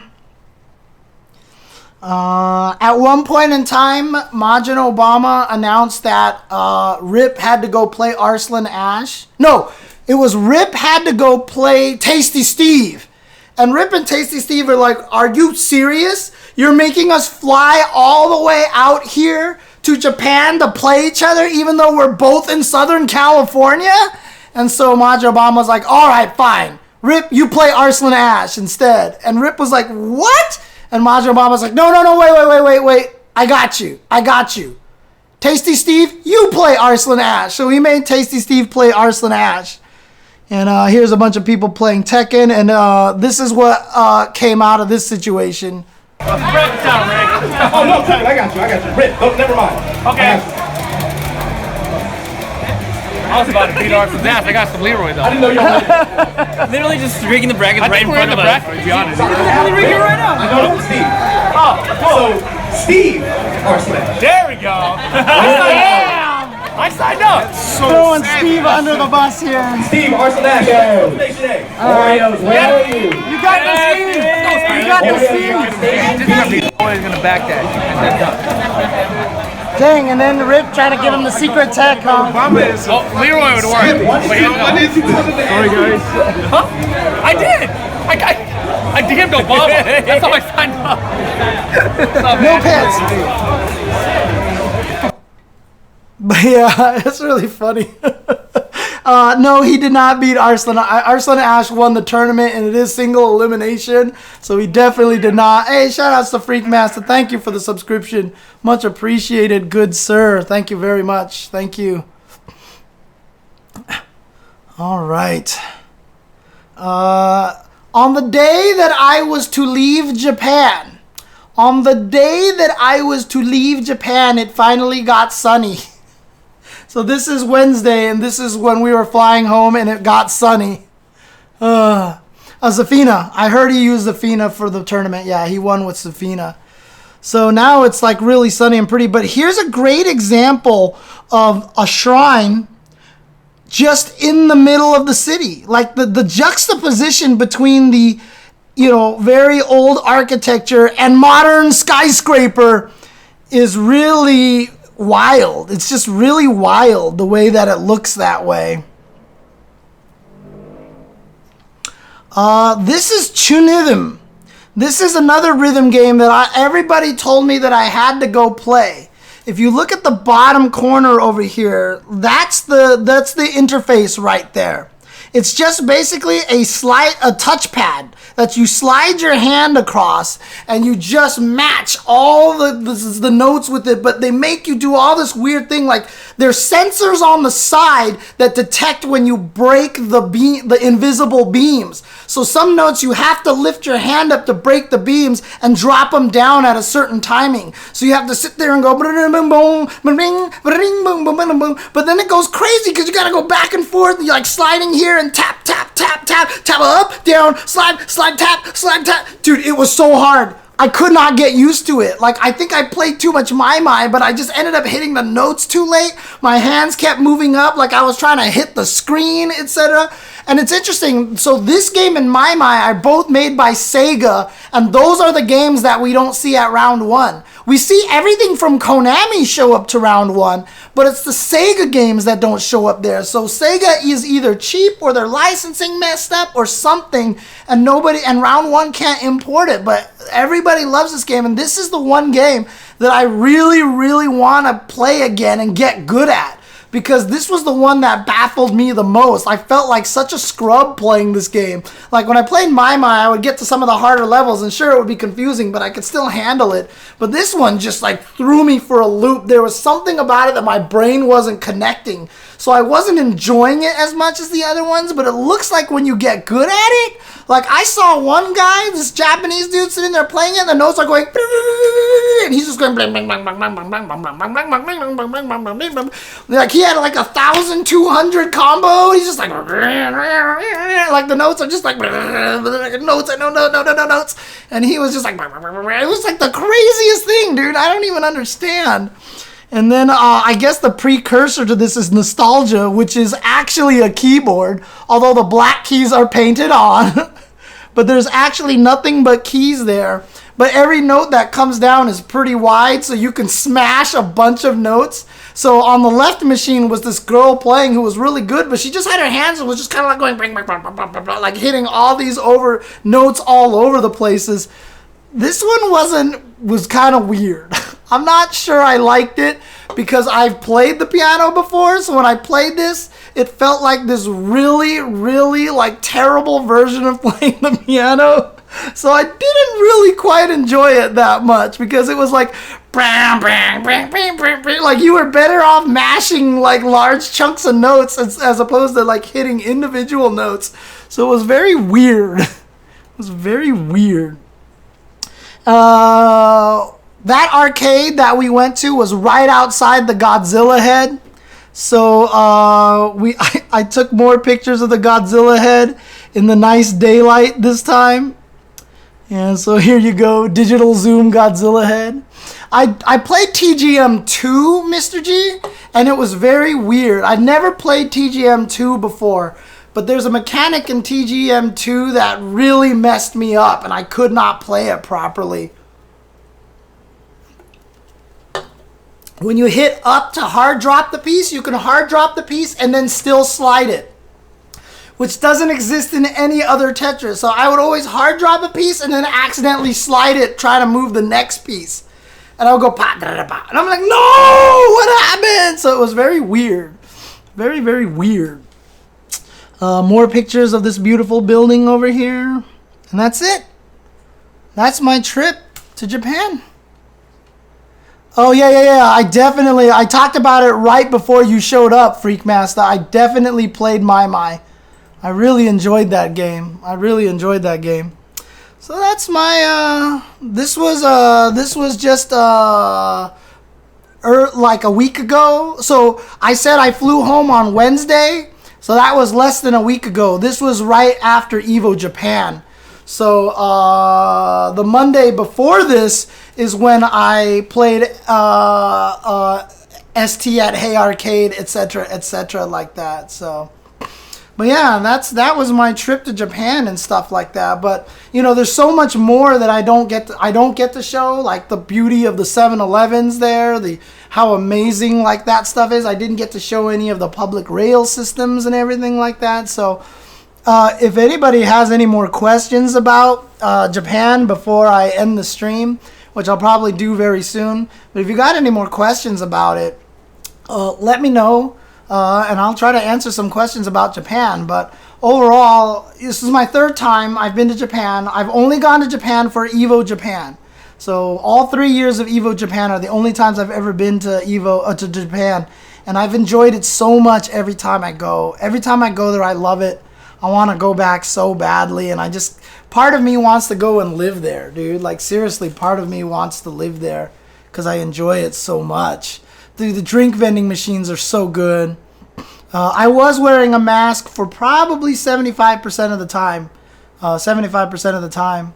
Speaker 1: At one point in time, Majin Obama announced that Rip had to go play Arslan Ash. No, it was Rip had to go play Tasty Steve. And Rip and Tasty Steve are like, are you serious? You're making us fly all the way out here to Japan to play each other even though we're both in Southern California? And so Majin Obama's like, all right, fine. Rip, you play Arslan Ash instead. And Rip was like, what? And Majin Obama's like, no, wait. I got you. Tasty Steve, you play Arslan Ash. So he made Tasty Steve play Arslan Ash. And here's a bunch of people playing Tekken, and this is what came out of this situation.
Speaker 3: Oh, no, Tekken, I got you. Rip, oh, never mind.
Speaker 4: Okay. I was about to beat Arslan's ass. I got some Leroy, though.
Speaker 3: I didn't know you were
Speaker 5: Literally just rigging the brackets right in front of us.
Speaker 4: To be honest.
Speaker 5: Rigging right now.
Speaker 3: No, Steve. So, Steve Arslan.
Speaker 4: There we go. I signed up.
Speaker 1: Throwing Steve under the bus here.
Speaker 3: Steve Arslan. Station A. Oreos, where are you?
Speaker 1: You got this, Steve. You got this, Steve.
Speaker 4: Always gonna back that.
Speaker 1: Dang, and then Rip tried to give him the secret tech, huh?
Speaker 4: Oh, Leroy would work.
Speaker 3: Sorry, guys.
Speaker 4: Huh? I did. I DM'd Obama. That's how I signed up.
Speaker 1: No pants. But yeah, it's really funny. No, he did not beat Arslan. Arslan Ash won the tournament, and it is single elimination, so he definitely did not. Hey, shout outs to Freakmaster. Thank you for the subscription. Much appreciated, good sir. Thank you very much. Thank you. All right. On the day that I was to leave Japan, it finally got sunny. So this is Wednesday, and this is when we were flying home, and it got sunny. Zafina. I heard he used Zafina for the tournament. Yeah, he won with Zafina. So now it's like really sunny and pretty. But here's a great example of a shrine just in the middle of the city. Like the juxtaposition between the, very old architecture and modern skyscraper is really wild. It's just really wild the way that it looks that way. This is Chunithm. This is another rhythm game that everybody told me that I had to go play. If you look at the bottom corner over here, that's the interface right there. It's just basically a touchpad that you slide your hand across and you just match all the notes with it, but they make you do all this weird thing, like there's sensors on the side that detect when you break the invisible beams. So some notes you have to lift your hand up to break the beams and drop them down at a certain timing. So you have to sit there and go boom, boom, boom, boom, boom, boom, but then it goes crazy because you got to go back and forth. You're like sliding here and tap, tap, tap, tap, tap, up, down, slide, tap, slide, tap. Dude, it was so hard. I could not get used to it. Like, I think I played too much My, but I just ended up hitting the notes too late. My hands kept moving up like I was trying to hit the screen, etc. And it's interesting. So this game and My are both made by Sega, and those are the games that we don't see at round one. We see everything from Konami show up to round one, but it's the Sega games that don't show up there. So Sega is either cheap or their licensing messed up or something, and round one can't import it. But everybody loves this game, and this is the one game that I really, really want to play again and get good at, because this was the one that baffled me the most. I felt like such a scrub playing this game. Like when I played My, I would get to some of the harder levels, and sure, it would be confusing, but I could still handle it. But this one just like threw me for a loop. There was something about it that my brain wasn't connecting. So I wasn't enjoying it as much as the other ones, but it looks like when you get good at it, like I saw one guy, this Japanese dude sitting there playing it, and the notes are going, And he's just going bang, bang, bang, bang, bang, bang, bang, bang, bang, bang, bang, bang, bang, bang, bang, bang, bang, bang, bang. Like he had like 1,200 combo. He's just like the notes are just like notes and no notes. And he was just like, it was like the craziest thing, dude. I don't even understand. And then I guess the precursor to this is Nostalgia, which is actually a keyboard, although the black keys are painted on. But there's actually nothing but keys there. But every note that comes down is pretty wide, so you can smash a bunch of notes. So on the left machine was this girl playing who was really good, but she just had her hands and was just kind of like going, bang, bang, bang, bang, bang, bang, like hitting all these notes all over the places. This one was kind of weird. I'm not sure I liked it because I've played the piano before. So when I played this, it felt like this really, really like terrible version of playing the piano. So I didn't really quite enjoy it that much because it was like, bang, bang, bang, bang, bang, bang. Like you were better off mashing like large chunks of notes as opposed to like hitting individual notes. So it was very weird. It was very weird. That arcade that we went to was right outside the Godzilla head. So I took more pictures of the Godzilla head in the nice daylight this time. And so here you go, digital zoom Godzilla head. I played TGM2, Mr. G, and it was very weird. I'd never played TGM2 before, but there's a mechanic in TGM2 that really messed me up, and I could not play it properly. When you hit up to hard drop the piece, you can hard drop the piece and then still slide it, which doesn't exist in any other Tetris. So I would always hard drop a piece and then accidentally slide it, try to move the next piece. And I would go, pa, da, da, da, and I'm like, no, what happened? So it was very weird. Very, very weird. More pictures of this beautiful building over here. And that's it. That's my trip to Japan. Oh, yeah. I talked about it right before you showed up, Freakmaster. I definitely played My. I really enjoyed that game. So that's my, this was just, like a week ago. So I said I flew home on Wednesday. So that was less than a week ago. This was right after Evo Japan. So the Monday before this is when I played ST at Hey Arcade, etc., like that. So, but yeah, that was my trip to Japan and stuff like that. But you know, there's so much more that I don't get to show, like the beauty of the 7-Elevens there, how amazing like that stuff is. I didn't get to show any of the public rail systems and everything like that. So. If anybody has any more questions about Japan before I end the stream, which I'll probably do very soon, but if you got any more questions about it, let me know, and I'll try to answer some questions about Japan. But overall, this is my third time I've been to Japan. I've only gone to Japan for Evo Japan. So all 3 years of Evo Japan are the only times I've ever been to to Japan, and I've enjoyed it so much every time I go. Every time I go there, I love it. I want to go back so badly, and part of me wants to go and live there, dude. Like, seriously, part of me wants to live there because I enjoy it so much. Dude, the drink vending machines are so good. I was wearing a mask for probably 75% of the time. 75% of the time.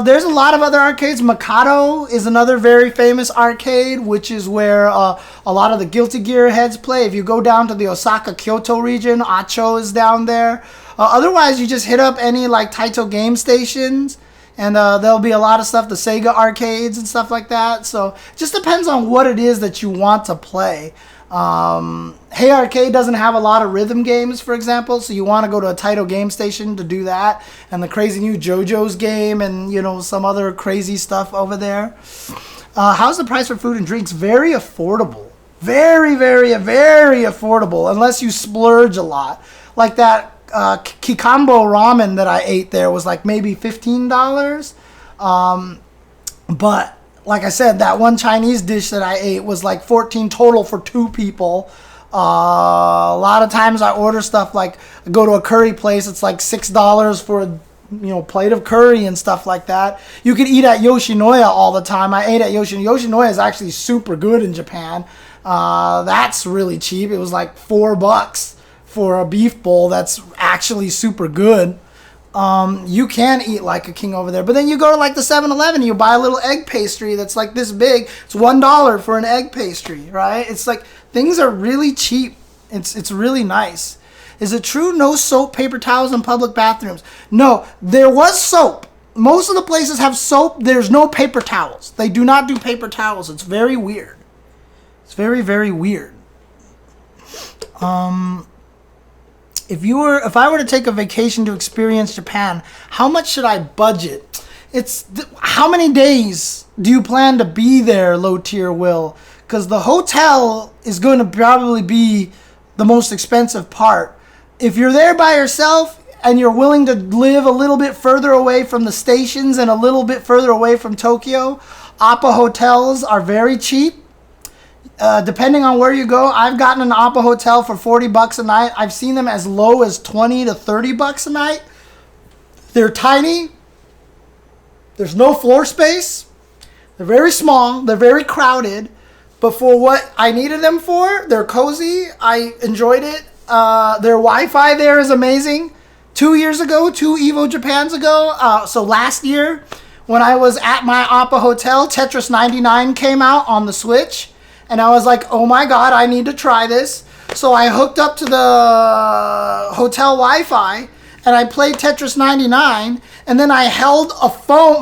Speaker 1: There's a lot of other arcades. Mikado is another very famous arcade, which is where a lot of the Guilty Gear heads play. If you go down to the Osaka, Kyoto region, Acho is down there. Otherwise, you just hit up any like Taito game stations, and there'll be a lot of stuff, the Sega arcades and stuff like that. So it just depends on what it is that you want to play. Hey Arcade doesn't have a lot of rhythm games, for example, so you want to go to a Taito game station to do that, and the crazy new JoJo's game, and you know, some other crazy stuff over there. How's the price for food and drinks? Very affordable. Very, very, very affordable, unless you splurge a lot. Like that Kikambo ramen that I ate there was like maybe $15. But like I said, that one Chinese dish that I ate was like $14 total for 2 people. A lot of times I order stuff like, I go to a curry place, it's like $6 for plate of curry and stuff like that. You could eat at Yoshinoya all the time. I ate at Yoshinoya. Yoshinoya is actually super good in Japan. That's really cheap. It was like $4 for a beef bowl. That's actually super good. You can eat like a king over there. But then you go to like the 7-Eleven and you buy a little egg pastry that's like this big. It's $1 for an egg pastry, right? It's like things are really cheap. It's really nice. Is it true no soap, paper towels in public bathrooms? No, there was soap. Most of the places have soap. There's no paper towels. They do not do paper towels. It's very weird. It's very, very weird. If I were to take a vacation to experience Japan, how much should I budget? How many days do you plan to be there, Low Tier Will? Because the hotel is going to probably be the most expensive part. If you're there by yourself and you're willing to live a little bit further away from the stations and a little bit further away from Tokyo, Appa hotels are very cheap. Depending on where you go, I've gotten an Appa hotel for $40 a night. I've seen them as low as $20 to $30 a night. They're tiny. There's no floor space. They're very small. They're very crowded. But for what I needed them for, they're cozy. I enjoyed it. Their Wi-Fi there is amazing. 2 years ago, 2 Evo Japans ago, so last year, when I was at my Appa hotel, Tetris 99 came out on the Switch. And I was like, oh my god, I need to try this. So I hooked up to the hotel Wi-Fi and I played Tetris 99. And then I held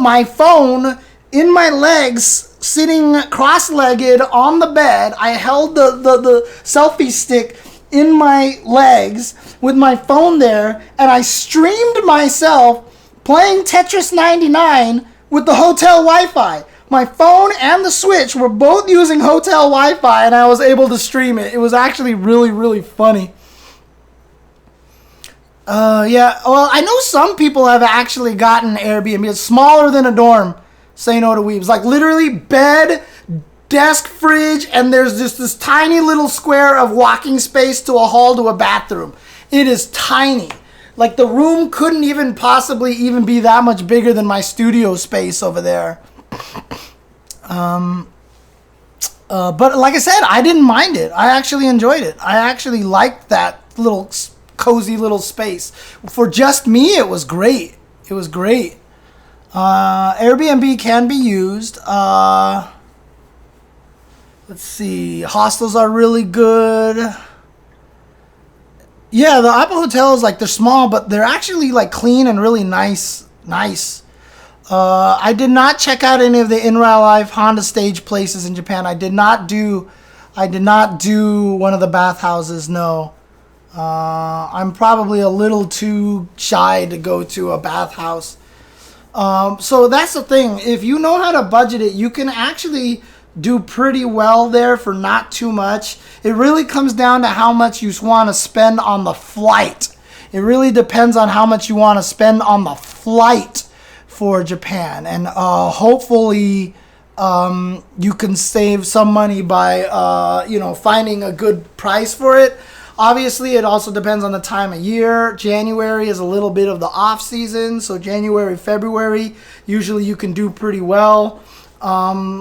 Speaker 1: my phone in my legs, sitting cross-legged on the bed. I held the selfie stick in my legs with my phone there. And I streamed myself playing Tetris 99 with the hotel Wi-Fi. My phone and the Switch were both using hotel Wi-Fi, and I was able to stream it. It was actually really, really funny. Yeah, well, I know some people have actually gotten Airbnb. It's smaller than a dorm. Say no to weebs. Like, literally bed, desk, fridge, and there's just this tiny little square of walking space to a hall to a bathroom. It is tiny. Like, the room couldn't even possibly even be that much bigger than my studio space over there. But like I said, I didn't mind it. I actually enjoyed it. I actually liked that little cozy little space. For just me, it was great. It was great. Airbnb can be used. Let's see. Hostels are really good. Yeah, the Appa hotels, like, they're small, but they're actually like clean and really nice. I did not check out any of the in real life Honda stage places in Japan. I did not do one of the bathhouses. No, I'm probably a little too shy to go to a bathhouse. So that's the thing. If you know how to budget it, you can actually do pretty well there for not too much. It really comes down to how much you want to spend on the flight. It really depends on how much you want to spend on the flight for Japan, and hopefully you can save some money by finding a good price for it. Obviously, it also depends on the time of year. January is a little bit of the off season, so January, February, usually you can do pretty well.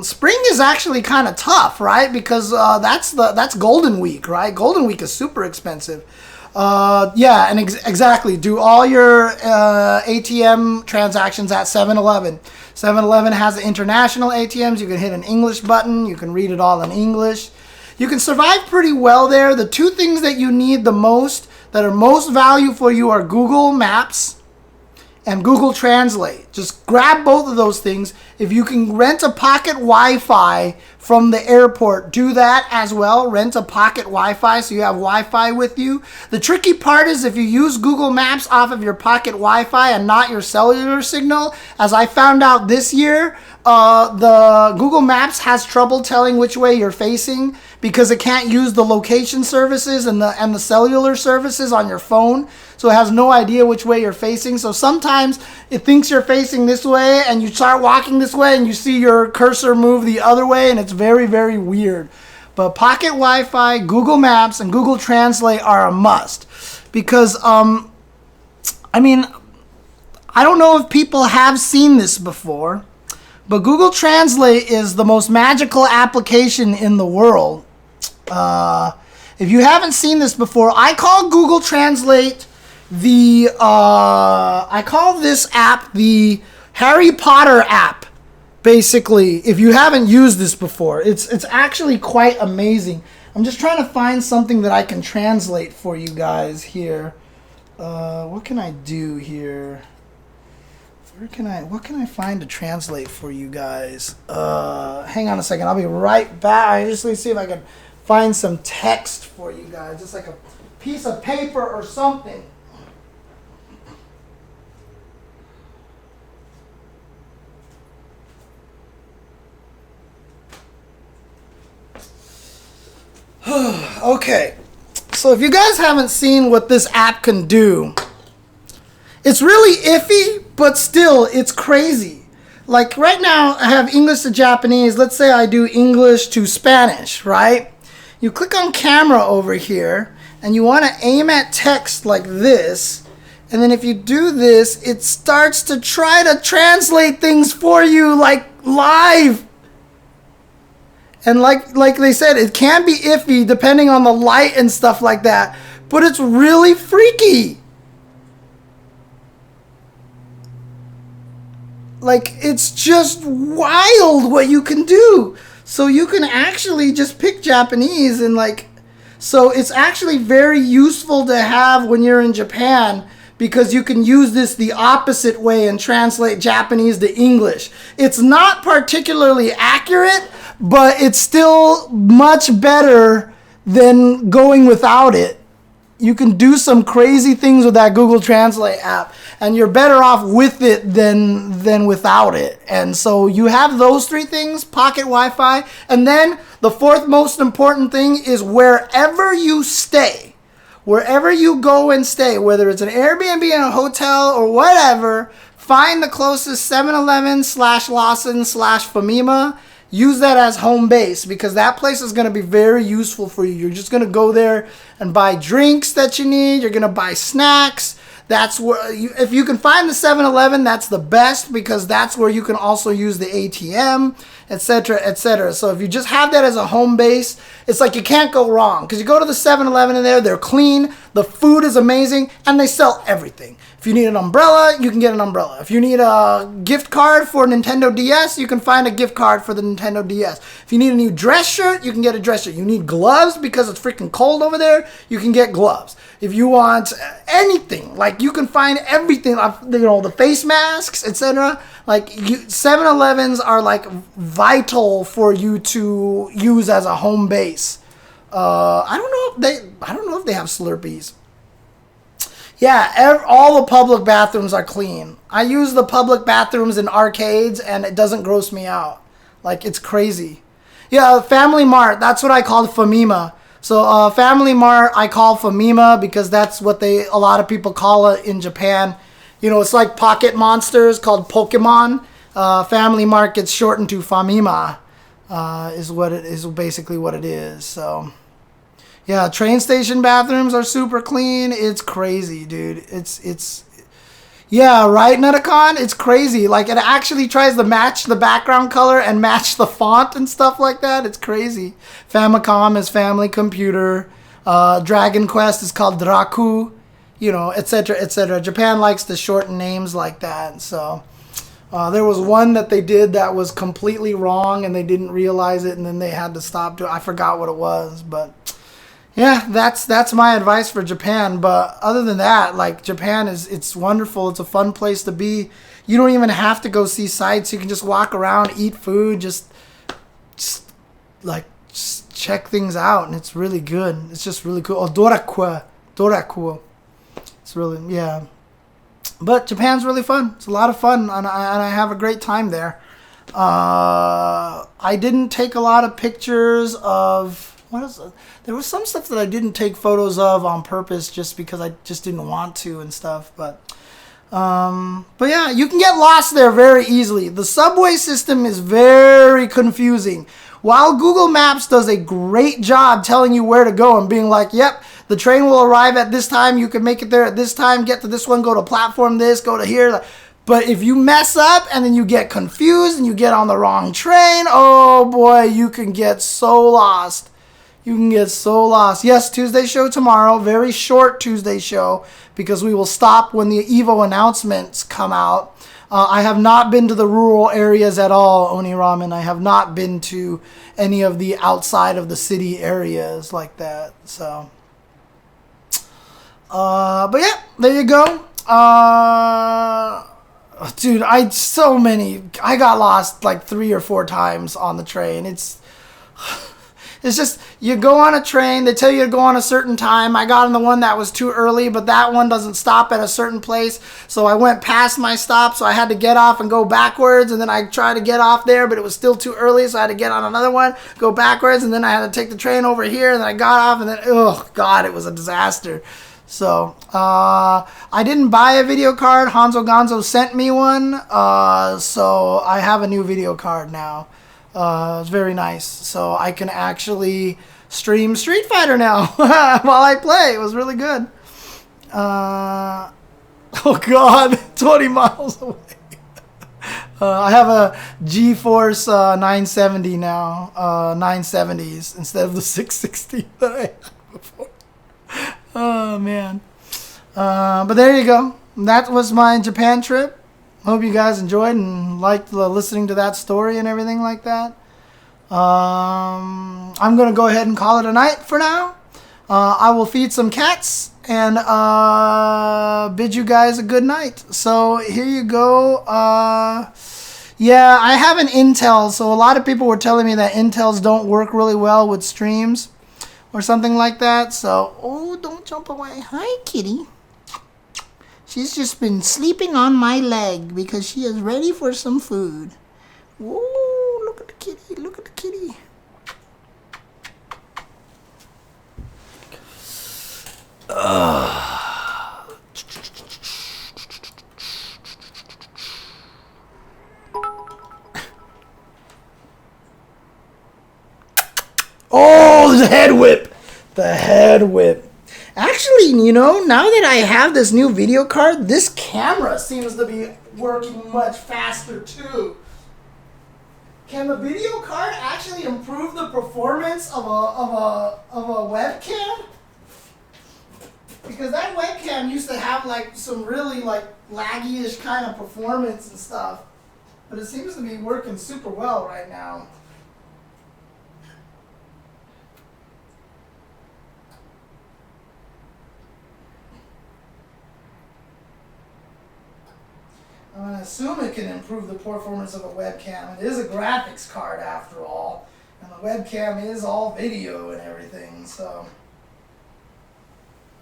Speaker 1: Spring is actually kind of tough, right? Because that's Golden Week, right? Golden Week is super expensive. Yeah, and exactly. Do all your ATM transactions at 7-Eleven. 7-Eleven has international ATMs. You can hit an English button. You can read it all in English. You can survive pretty well there. The two things that you need the most, that are most value for you, are Google Maps and Google Translate. Just grab both of those things. If you can rent a pocket Wi-Fi from the airport, do that as well. Rent a pocket Wi-Fi so you have Wi-Fi with you. The tricky part is if you use Google Maps off of your pocket Wi-Fi and not your cellular signal. As I found out this year, the Google Maps has trouble telling which way you're facing because it can't use the location services and the cellular services on your phone. So it has no idea which way you're facing. So sometimes it thinks you're facing this way and you start walking this way and you see your cursor move the other way, and it's very, very weird. But pocket Wi-Fi, Google Maps, and Google Translate are a must. Because, I don't know if people have seen this before, but Google Translate is the most magical application in the world. If you haven't seen this before, I call Google Translate I call this app the Harry Potter app, basically. If you haven't used this before, it's actually quite amazing. I'm just trying to find something that I can translate for you guys here. What can I do here? What can I find to translate for you guys? Hang on a second. I'll be right back. I just need to see if I can find some text for you guys. Just like a piece of paper or something. Okay. So if you guys haven't seen what this app can do, it's really iffy, but still, it's crazy. Like right now, I have English to Japanese. Let's say I do English to Spanish, right? You click on camera over here, and you want to aim at text like this. And then if you do this, it starts to try to translate things for you, like live. And like they said, it can be iffy depending on the light and stuff like that. But it's really freaky. Like, it's just wild what you can do. So you can actually just pick Japanese and like... So it's actually very useful to have when you're in Japan, because you can use this the opposite way and translate Japanese to English. It's not particularly accurate, but it's still much better than going without it. You can do some crazy things with that Google Translate app, and you're better off with it than without it. And so you have those three things, pocket Wi-Fi, and then the fourth most important thing is wherever you stay, wherever you go and stay, whether it's an Airbnb in a hotel or whatever, find the closest 7-Eleven /Lawson/Famima. Use that as home base, because that place is going to be very useful for you. You're just going to go there and buy drinks that you need. You're going to buy snacks. That's where, if you can find the 7-Eleven, that's the best, because that's where you can also use the ATM, etc., etc. So if you just have that as a home base, it's like you can't go wrong, because you go to the 7-Eleven in there, they're clean, the food is amazing, and they sell everything. If you need an umbrella, you can get an umbrella. If you need a gift card for Nintendo DS, you can find a gift card for the Nintendo DS. If you need a new dress shirt, you can get a dress shirt. You need gloves because it's freaking cold over there, you can get gloves. If you want anything, like you can find everything, you know, the face masks, etc. Like 7-Elevens are like vital for you to use as a home base. I don't know if they have Slurpees. Yeah, all the public bathrooms are clean. I use the public bathrooms in arcades, and it doesn't gross me out. Like, it's crazy. Yeah, Family Mart, that's what I called Famima. So, Family Mart, I call Famima because that's what a lot of people call it in Japan. You know, it's like Pocket Monsters called Pokemon. Family Mart gets shortened to Famima, is basically what it is. So... yeah, train station bathrooms are super clean. It's crazy, dude. Yeah, right, Netacon? It's crazy. Like, it actually tries to match the background color and match the font and stuff like that. It's crazy. Famicom is Family Computer. Dragon Quest is called Draku. You know, etc., etc. Japan likes to shorten names like that. So, there was one that they did that was completely wrong, and they didn't realize it, and then they had to stop doing it. I forgot what it was, but... yeah, that's my advice for Japan. But other than that, like, Japan it's wonderful. It's a fun place to be. You don't even have to go see sights. You can just walk around, eat food, just check things out, and it's really good. It's just really cool. Oh, Doraku. It's really, yeah. But Japan's really fun. It's a lot of fun, and I have a great time there. I didn't take a lot of pictures of... there was some stuff that I didn't take photos of on purpose just because I just didn't want to and stuff. But yeah, you can get lost there very easily. The subway system is very confusing. While Google Maps does a great job telling you where to go and being like, yep, the train will arrive at this time. You can make it there at this time. Get to this one. Go to platform this. Go to here. But if you mess up and then you get confused and you get on the wrong train, oh boy, you can get so lost. You can get so lost. Yes, Tuesday show tomorrow. Very short Tuesday show because we will stop when the Evo announcements come out. I have not been to the rural areas at all, Oni Ramen. I have not been to any of the outside of the city areas like that. So, but yeah, there you go. Dude, I got lost like 3 or 4 times on the train. It's just, you go on a train, they tell you to go on a certain time. I got on the one that was too early, but that one doesn't stop at a certain place. So I went past my stop, so I had to get off and go backwards. And then I tried to get off there, but it was still too early, so I had to get on another one, go backwards. And then I had to take the train over here, and then I got off, and then, oh, God, it was a disaster. So, I didn't buy a video card. Hanzo Gonzo sent me one, so I have a new video card now. It's very nice. So I can actually stream Street Fighter now while I play. It was really good. Oh God, 20 miles away. I have a GeForce 970 now, 970s instead of the 660 that I had before. Oh man. But there you go. That was my Japan trip. Hope you guys enjoyed and liked listening to that story and everything like that. I'm going to go ahead and call it a night for now. I will feed some cats and bid you guys a good night. So here you go. Yeah, I have an Intel, so a lot of people were telling me that Intels don't work really well with streams or something like that. So, oh, don't jump away. Hi, kitty. She's just been sleeping on my leg because she is ready for some food. Whoa, look at the kitty, look at the kitty. Oh, the head whip. The head whip. Actually, you know, now that I have this new video card, this camera seems to be working much faster too. Can the video card actually improve the performance of a webcam? Because that webcam used to have like some really like laggy-ish kind of performance and stuff, but it seems to be working super well right now. I'm going to assume it can improve the performance of a webcam. It is a graphics card after all, and the webcam is all video and everything, so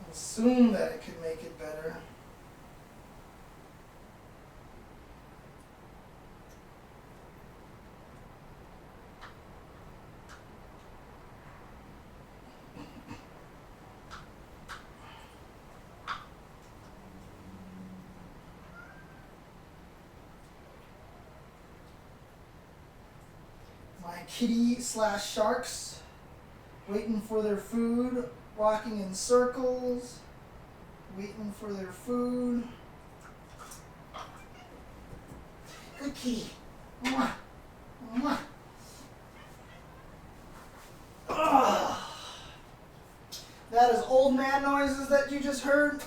Speaker 1: I'll assume that it can make it better. Kitty/sharks waiting for their food, walking in circles, waiting for their food. Good kitty. Mwah. Mwah. That is old man noises that you just heard.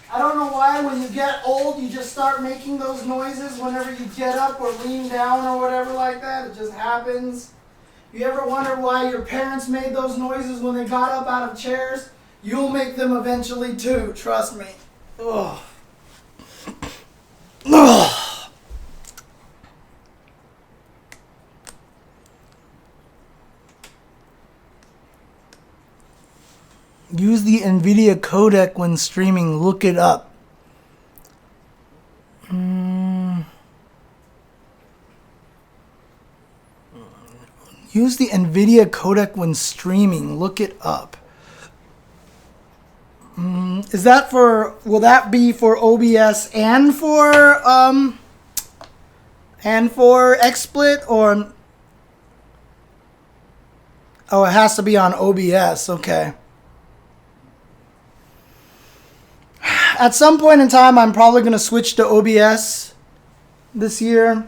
Speaker 1: I don't know why when you get old you just start making those noises whenever you get up or lean down or whatever like that. It just happens. You ever wonder why your parents made those noises when they got up out of chairs? You'll make them eventually too, trust me. Ugh. Ugh. Use the NVIDIA codec when streaming. Look it up. Use the NVIDIA codec when streaming. Look it up. Is that for? Will that be for OBS and for XSplit or? Oh, it has to be on OBS. Okay. At some point in time, I'm probably going to switch to OBS this year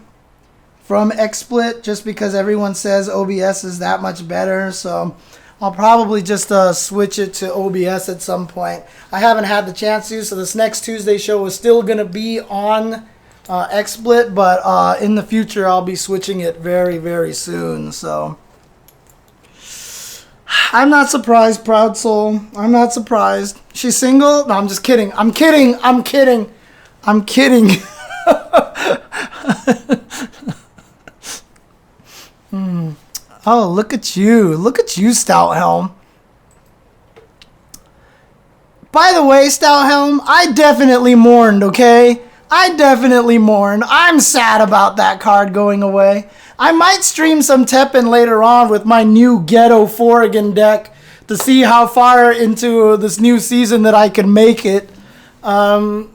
Speaker 1: from XSplit just because everyone says OBS is that much better. So I'll probably just switch it to OBS at some point. I haven't had the chance to, so this next Tuesday show is still going to be on XSplit, but in the future I'll be switching it very, very soon. So I'm not surprised, Proud Soul. I'm not surprised. She's single? No, I'm just kidding. I'm kidding. I'm kidding. I'm kidding. Oh, look at you. Look at you, Stout Helm. By the way, Stout Helm, I definitely mourned, okay? I definitely mourned. I'm sad about that card going away. I might stream some Teppen later on with my new Ghetto Forrigan deck to see how far into this new season that I can make it. But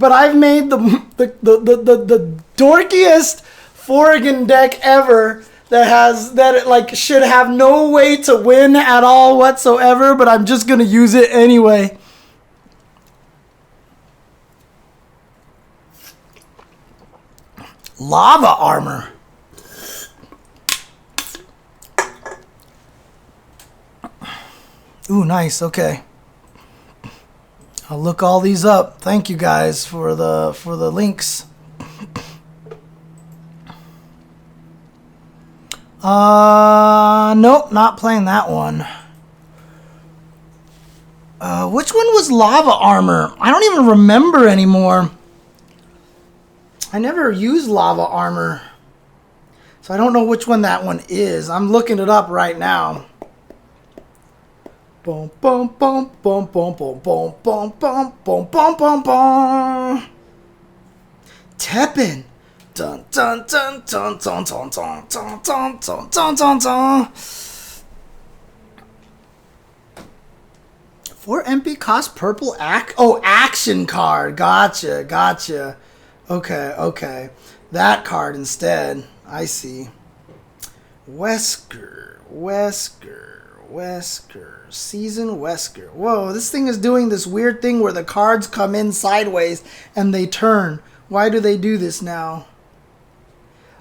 Speaker 1: I've made the dorkiest Forrigan deck ever that it like should have no way to win at all whatsoever, but I'm just gonna use it anyway. Lava armor. Ooh, nice. Okay. I'll look all these up. Thank you guys for the links. Nope, not playing that one. Which one was lava armor? I don't even remember anymore. I never used lava armor, so I don't know which one that one is. I'm looking it up right now. Boom, boom, boom, boom, boom, boom, boom, boom, boom, boom, boom, boom, boom. Teppen. Dun dun dun dun dun dun dun dun dun dun dun dun dun. 4 MP cost purple action card. Gotcha. Okay. That card instead. I see. Wesker. Season Wesker. Whoa, this thing is doing this weird thing where the cards come in sideways and they turn. Why do they do this now?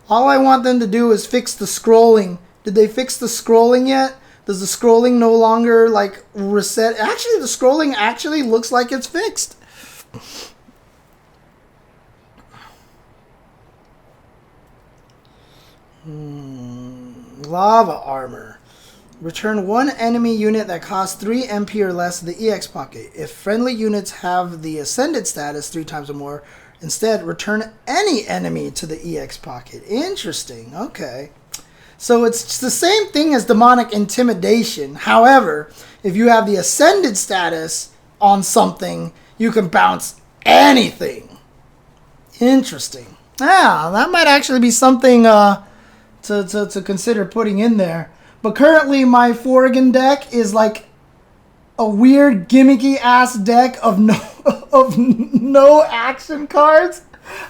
Speaker 1: All I want them to do is fix the scrolling. Did they fix the scrolling yet? Does the scrolling no longer like reset? Actually, the scrolling actually looks like it's fixed. Lava armor. Return 1 enemy unit that costs 3 MP or less to the EX pocket. If friendly units have the Ascended status 3 times or more, instead return any enemy to the EX pocket. Interesting. Okay. So it's the same thing as Demonic Intimidation. However, if you have the Ascended status on something, you can bounce anything. Interesting. Yeah, that might actually be something to consider putting in there. But currently, my Forrigan deck is like a weird, gimmicky ass deck of no action cards.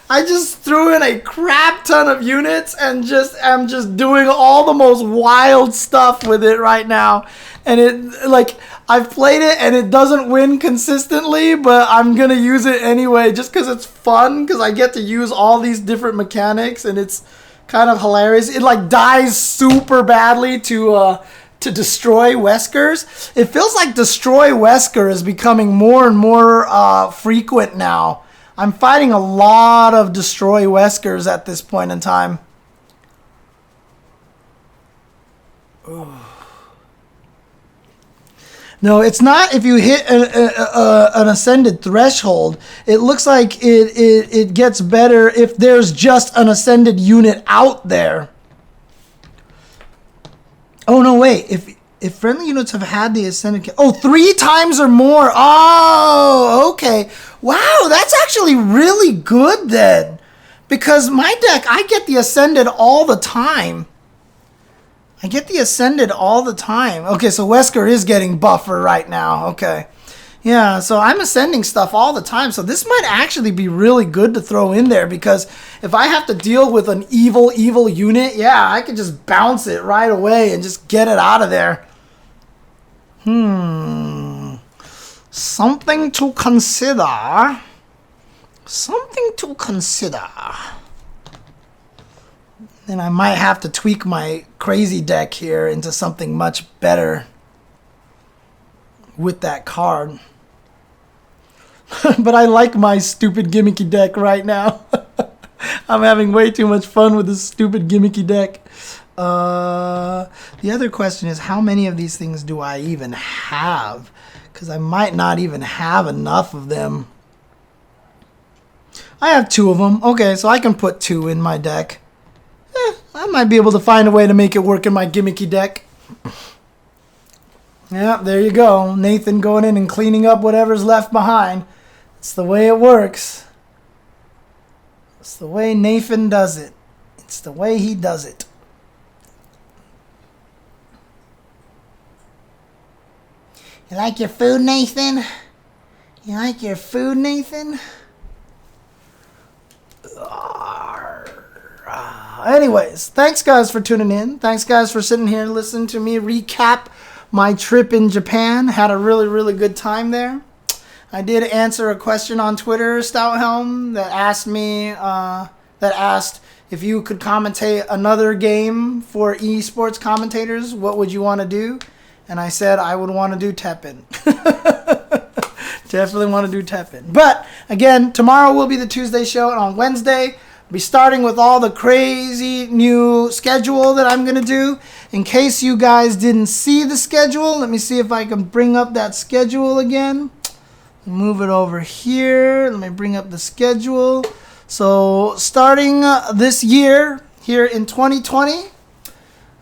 Speaker 1: I just threw in a crap ton of units and I'm just doing all the most wild stuff with it right now. And it like I've played it and it doesn't win consistently, but I'm gonna use it anyway just because it's fun. Because I get to use all these different mechanics and it's kind of hilarious. It like dies super badly to destroy Weskers. It feels like destroy Wesker is becoming more and more frequent now. I'm fighting a lot of destroy Weskers at this point in time. Ugh. No, it's not if you hit an ascended threshold. It looks like it gets better if there's just an ascended unit out there. Oh, no, wait. If friendly units have had the ascended... 3 times or more. Oh, okay. Wow, that's actually really good then. Because my deck, I get the ascended all the time. Okay, so Wesker is getting buffer right now. Okay. Yeah, so I'm ascending stuff all the time. So this might actually be really good to throw in there. Because if I have to deal with an evil unit, yeah, I can just bounce it right away and just get it out of there. Something to consider. Something to consider. Then I might have to tweak my crazy deck here into something much better with that card. But I like my stupid gimmicky deck right now. I'm having way too much fun with this stupid gimmicky deck. The other question is, how many of these things do I even have? Because I might not even have enough of them. I have 2 of them. Okay, so I can put 2 in my deck. I might be able to find a way to make it work in my gimmicky deck. Yeah, there you go. Nathan going in and cleaning up whatever's left behind. It's the way it works. It's the way Nathan does it. It's the way he does it. You like your food, Nathan? You like your food, Nathan? Anyways, thanks guys for tuning in. Thanks guys for sitting here and listening to me recap my trip in Japan. Had a really, really good time there. I did answer a question on Twitter, Stouthelm, that asked if you could commentate another game for esports commentators, what would you want to do? And I said I would want to do Teppen. Definitely want to do Teppen. But again, tomorrow will be the Tuesday show, and on Wednesday be starting with all the crazy new schedule that I'm going to do. In case you guys didn't see the schedule, let me see if I can bring up that schedule again. Move it over here. Let me bring up the schedule. So starting this year, here in 2020,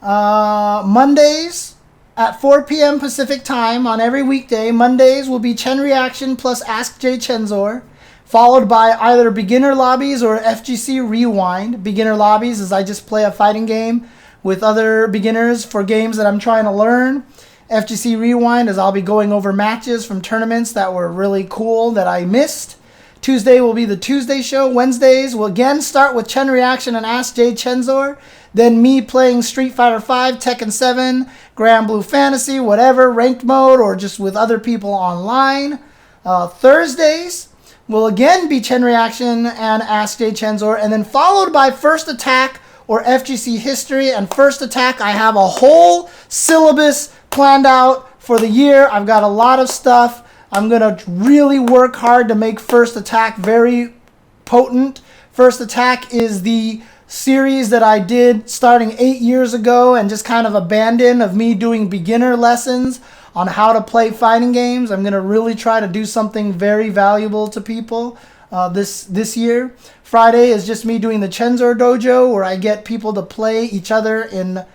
Speaker 1: Mondays at 4 p.m. Pacific time on every weekday. Mondays will be Chen Reaction plus Ask jchensor, followed by either Beginner Lobbies or FGC Rewind. Beginner Lobbies is I just play a fighting game with other beginners for games that I'm trying to learn. FGC Rewind is I'll be going over matches from tournaments that were really cool that I missed. Tuesday will be the Tuesday show. Wednesdays will again start with Chen Reaction and Ask jchensor. Then me playing Street Fighter V, Tekken 7, Grand Blue Fantasy, whatever, ranked mode, or just with other people online. Thursdays will again be Chen Reaction and Ask jchensor, and then followed by First Attack or FGC History. And First Attack, I have a whole syllabus planned out for the year. I've got a lot of stuff. I'm going to really work hard to make First Attack very potent. First Attack is the series that I did starting 8 years ago and just kind of abandoned, of me doing beginner lessons on how to play fighting games. I'm going to really try to do something very valuable to people this year. Friday is just me doing the Chensor Dojo, where I get people to play each other in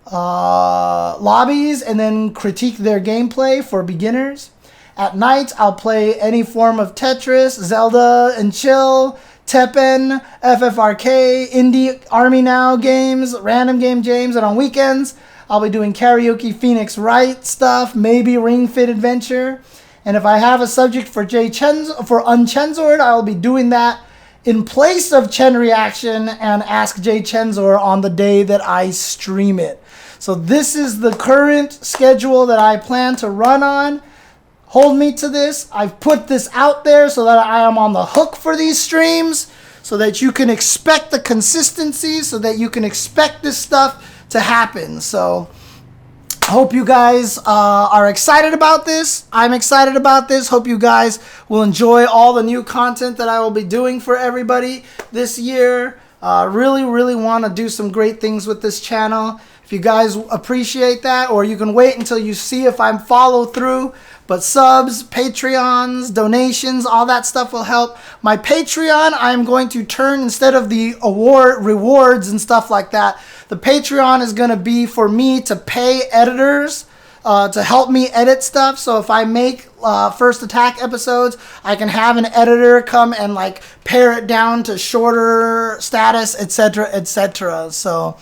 Speaker 1: lobbies and then critique their gameplay for beginners. At night, I'll play any form of Tetris, Zelda and Chill, Teppen, FFRK, Indie Army Now games, random game James, and on weekends, I'll be doing Karaoke Phoenix Wright stuff, maybe Ring Fit Adventure. And if I have a subject for Uncensored, I'll be doing that in place of Chen Reaction and Ask jchensor on the day that I stream it. So this is the current schedule that I plan to run on. Hold me to this. I've put this out there so that I am on the hook for these streams, so that you can expect the consistency, so that you can expect this stuff to happen. So I hope you guys are excited about this. I'm excited about this. Hope you guys will enjoy all the new content that I will be doing for everybody this year. Really, really want to do some great things with this channel. If you guys appreciate that, or you can wait until you see if I follow through. But subs, Patreons, donations, all that stuff will help. My Patreon, I'm going to turn, instead of the rewards and stuff like that, the Patreon is going to be for me to pay editors to help me edit stuff. So if I make First Attack episodes, I can have an editor come and like pare it down to shorter status, etc., etc. So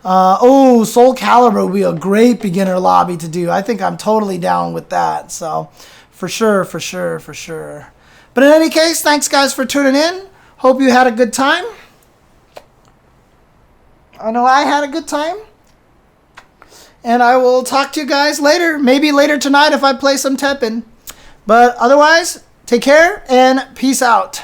Speaker 1: Soul Calibur would be a great beginner lobby to do. I think I'm totally down with that. So for sure. But in any case, thanks guys for tuning in. Hope you had a good time. I know I had a good time. And I will talk to you guys later. Maybe later tonight if I play some Teppen. But otherwise, take care and peace out.